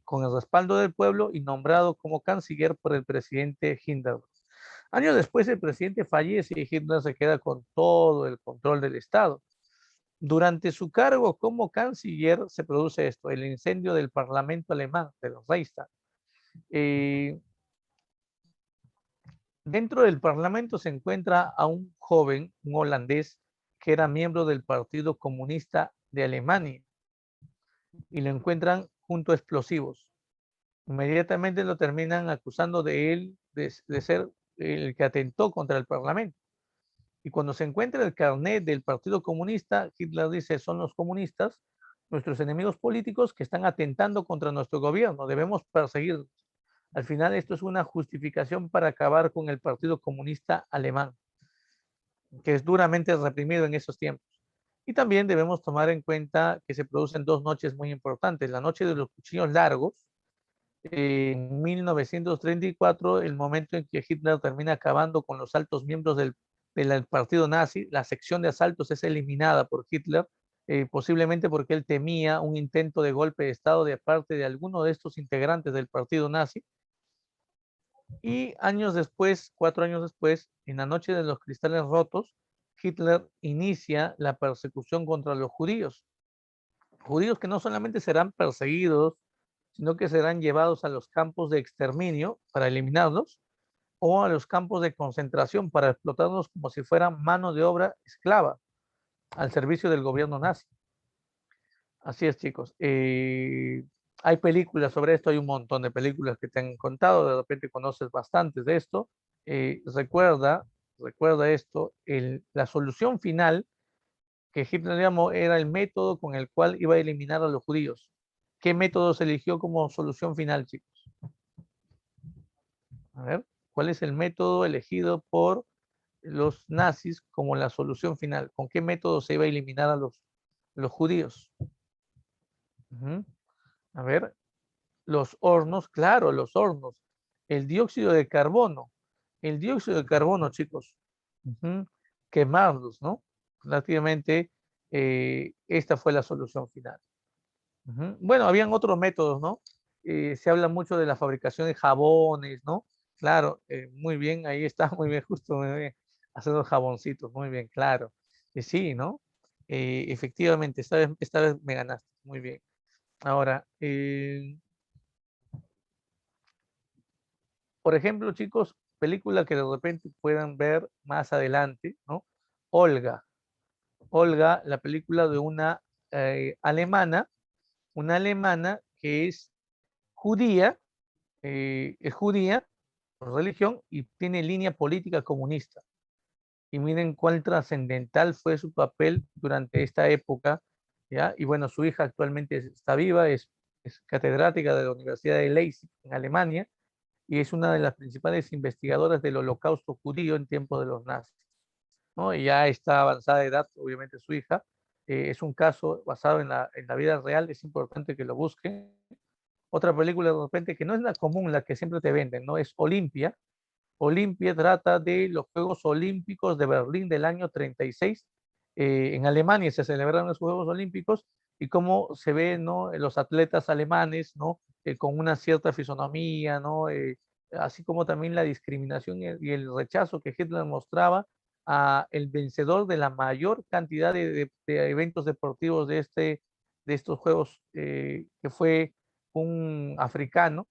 con el respaldo del pueblo y nombrado como canciller por el presidente Hindenburg. Años después, el presidente fallece y Hitler se queda con todo el control del Estado. Durante su cargo como canciller se produce esto, el incendio del Parlamento alemán, de los Reichstag. Eh, Dentro del Parlamento se encuentra a un joven, un holandés, que era miembro del Partido Comunista de Alemania y lo encuentran junto a explosivos. Inmediatamente lo terminan acusando de él de ser el que atentó contra el Parlamento. Y cuando se encuentra el carnet del Partido Comunista, Hitler dice, son los comunistas, nuestros enemigos políticos que están atentando contra nuestro gobierno, debemos perseguirlos. Al final esto es una justificación para acabar con el Partido Comunista Alemán, que es duramente reprimido en esos tiempos. Y también debemos tomar en cuenta que se producen dos noches muy importantes. La noche de los cuchillos largos, en 1934, el momento en que Hitler termina acabando con los altos miembros del partido nazi, la sección de asaltos es eliminada por Hitler, posiblemente porque él temía un intento de golpe de Estado de parte de alguno de estos integrantes del partido nazi. Y años después, 4 años después, en la noche de los cristales rotos, Hitler inicia la persecución contra los judíos. Judíos que no solamente serán perseguidos, sino que serán llevados a los campos de exterminio para eliminarlos o a los campos de concentración para explotarlos como si fueran mano de obra esclava al servicio del gobierno nazi. Así es, chicos. Hay películas sobre esto, hay un montón de películas que te han contado, de repente conoces bastantes de esto. Recuerda esto, la solución final que Hitler llamó era el método con el cual iba a eliminar a los judíos. ¿Qué método se eligió como solución final, chicos? A ver, ¿cuál es el método elegido por los nazis como la solución final? ¿Con qué método se iba a eliminar a los judíos? A ver, los hornos, claro, los hornos. El dióxido de carbono. El dióxido de carbono, chicos. Quemarlos, ¿no? Prácticamente esta fue la solución final. Bueno, habían otros métodos, ¿no? Se habla mucho de la fabricación de jabones, ¿no? Claro, muy bien, ahí está, muy bien, justo, muy bien. Hacer los jaboncitos, muy bien, claro. Sí, ¿no? Efectivamente, esta vez me ganaste, muy bien. Ahora, por ejemplo, chicos, película que de repente puedan ver más adelante, ¿no? Olga. Olga, la película de una alemana que es judía por religión y tiene línea política comunista. Y miren cuál trascendental fue su papel durante esta época, ¿ya? Y bueno, su hija actualmente está viva, es catedrática de la Universidad de Leipzig en Alemania y es una de las principales investigadoras del holocausto judío en tiempos de los nazis, ¿no? Y ya está avanzada de edad, obviamente su hija. Es un caso basado en la vida real, es importante que lo busquen. Otra película de repente que no es la común, la que siempre te venden, ¿no? Es Olimpia. Olimpia trata de los Juegos Olímpicos de Berlín del año 36. En Alemania se celebraron los Juegos Olímpicos y cómo se ven, ¿no? Los atletas alemanes, ¿no? Con una cierta fisonomía, ¿no? Así como también la discriminación y el rechazo que Hitler mostraba a el vencedor de la mayor cantidad de eventos deportivos de estos Juegos, que fue un africano,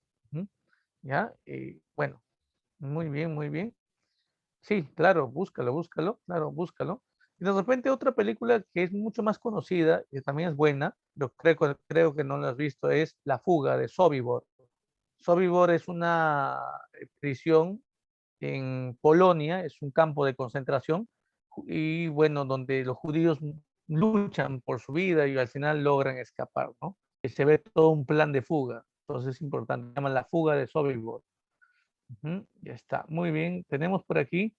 ¿ya? Bueno, muy bien, muy bien. Sí, claro, búscalo, claro, búscalo. Y de repente otra película que es mucho más conocida y también es buena, pero creo que no la has visto, es La fuga de Sobibor. Sobibor es una prisión en Polonia, es un campo de concentración y bueno, donde los judíos luchan por su vida y al final logran escapar, ¿no? Y se ve todo un plan de fuga, entonces es importante, se llama La fuga de Sobibor. Ya está, muy bien. Tenemos por aquí.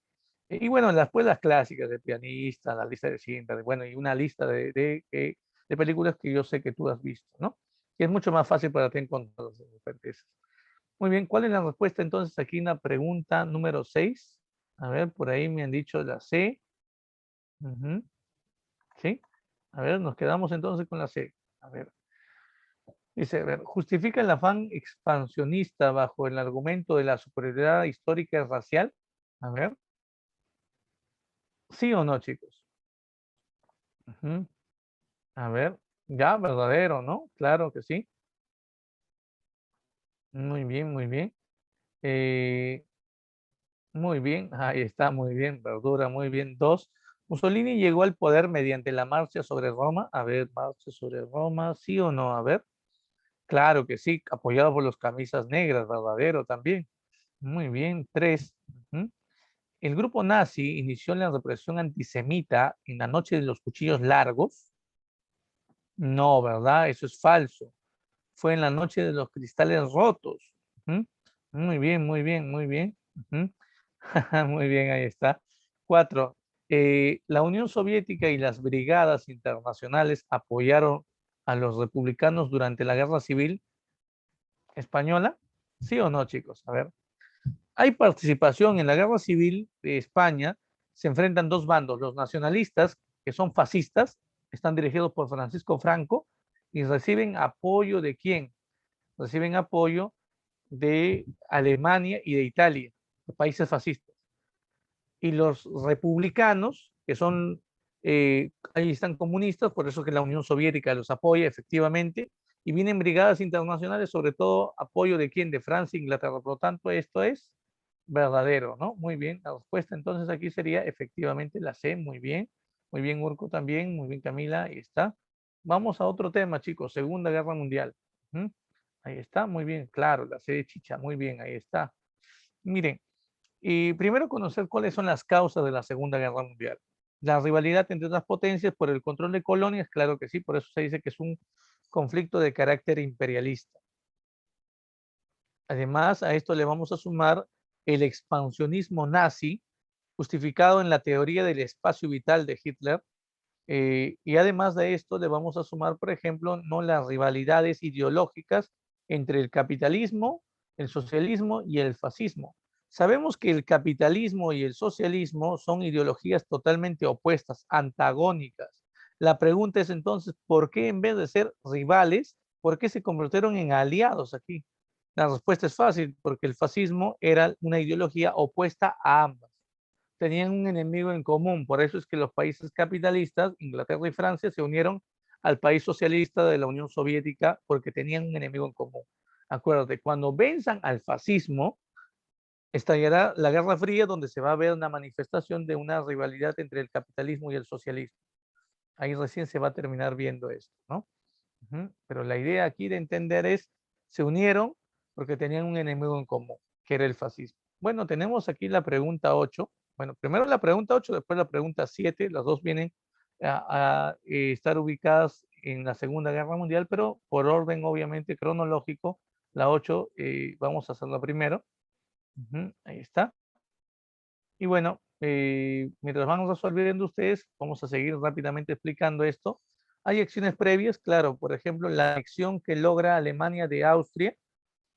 Y bueno, después las clásicas de pianista, la lista de Schindler, bueno, y una lista de películas que yo sé que tú has visto, ¿no? Y es mucho más fácil para ti encontrar de repente esas. Muy bien, ¿cuál es la respuesta entonces aquí en la pregunta número 6? A ver, por ahí me han dicho la C. Ujú, ¿sí? A ver, nos quedamos entonces con la C. A ver. Dice, a ver, justifica el afán expansionista bajo el argumento de la superioridad histórica y racial. A ver, ¿sí o no, chicos? Ujú. A ver, ya, verdadero, ¿no? Claro que sí. Muy bien, muy bien. Eh, Muy bien, ahí está, muy bien, verdura, muy bien. Dos, Mussolini llegó al poder mediante la marcha sobre Roma. A ver, marcha sobre Roma, ¿sí o no? A ver, claro que sí, apoyado por los camisas negras, verdadero también. Muy bien. Tres, ujú. El grupo nazi inició la represión antisemita en la noche de los cuchillos largos. No, ¿verdad? Eso es falso. Fue en la noche de los cristales rotos. Ujú. Muy bien, muy bien, muy bien. Ujú. Muy bien, ahí está. Cuatro, la Unión Soviética y las brigadas internacionales apoyaron a los republicanos durante la Guerra Civil Española. ¿Sí o no, chicos? A ver. Hay participación en la Guerra Civil de España. Se enfrentan dos bandos, los nacionalistas, que son fascistas, están dirigidos por Francisco Franco y reciben apoyo de quién? Reciben apoyo de Alemania y de Italia, los países fascistas. Y los republicanos, que son, ahí están comunistas, por eso que la Unión Soviética los apoya efectivamente, y vienen brigadas internacionales, sobre todo apoyo de quién, de Francia, Inglaterra. Por lo tanto, esto es verdadero, ¿no? Muy bien, la respuesta entonces aquí sería efectivamente la C, muy bien Urco también, muy bien Camila, ahí está. Vamos a otro tema, chicos, Segunda Guerra Mundial. ¿Mm? Ahí está, muy bien, claro, la C de Chicha, muy bien, ahí está. Miren, y primero conocer cuáles son las causas de la Segunda Guerra Mundial. La rivalidad entre las potencias por el control de colonias, claro que sí, por eso se dice que es un conflicto de carácter imperialista. Además, a esto le vamos a sumar el expansionismo nazi, justificado en la teoría del espacio vital de Hitler. Y además de esto, le vamos a sumar, por ejemplo, no las rivalidades ideológicas entre el capitalismo, el socialismo y el fascismo. Sabemos que el capitalismo y el socialismo son ideologías totalmente opuestas, antagónicas. La pregunta es entonces, ¿por qué en vez de ser rivales, por qué se convirtieron en aliados aquí? La respuesta es fácil, porque el fascismo era una ideología opuesta a ambas, tenían un enemigo en común. Por eso es que los países capitalistas, Inglaterra y Francia, se unieron al país socialista de la Unión Soviética porque tenían un enemigo en común. Acuérdate, cuando venzan al fascismo, estallará la Guerra Fría, donde se va a ver una manifestación de una rivalidad entre el capitalismo y el socialismo. Ahí recién se va a terminar viendo esto, ¿no? Pero la idea aquí de entender es, se unieron porque tenían un enemigo en común, que era el fascismo. Bueno, tenemos aquí la pregunta 8. Bueno, primero la pregunta 8, después la pregunta 7. Las dos vienen a estar ubicadas en la Segunda Guerra Mundial, pero por orden obviamente cronológico, la 8 vamos a hacerla primero. Ahí está. Y bueno, mientras van resolviendo ustedes, vamos a seguir rápidamente explicando esto. Hay acciones previas, claro, por ejemplo, la anexión que logra Alemania de Austria,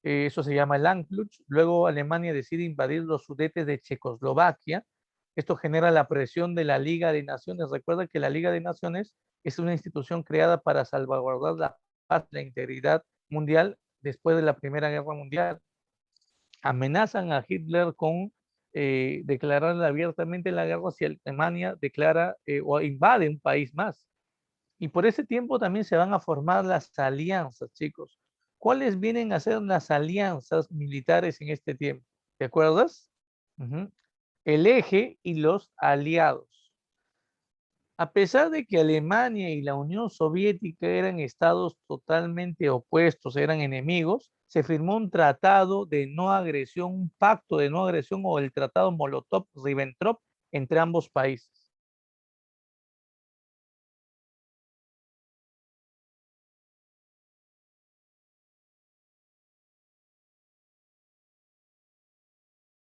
eso se llama el Anschluss. Luego Alemania decide invadir los sudetes de Checoslovaquia. Esto genera la presión de la Liga de Naciones. Recuerda que la Liga de Naciones es una institución creada para salvaguardar la paz, la integridad mundial después de la Primera Guerra Mundial. Amenazan a Hitler con declarar abiertamente la guerra si Alemania declara o invade un país más. Y por ese tiempo también se van a formar las alianzas, chicos. ¿Cuáles vienen a ser las alianzas militares en este tiempo? ¿Te acuerdas? Ujú. El eje y los aliados. A pesar de que Alemania y la Unión Soviética eran estados totalmente opuestos, eran enemigos, se firmó un tratado de no agresión, un pacto de no agresión o el tratado Molotov-Ribbentrop entre ambos países.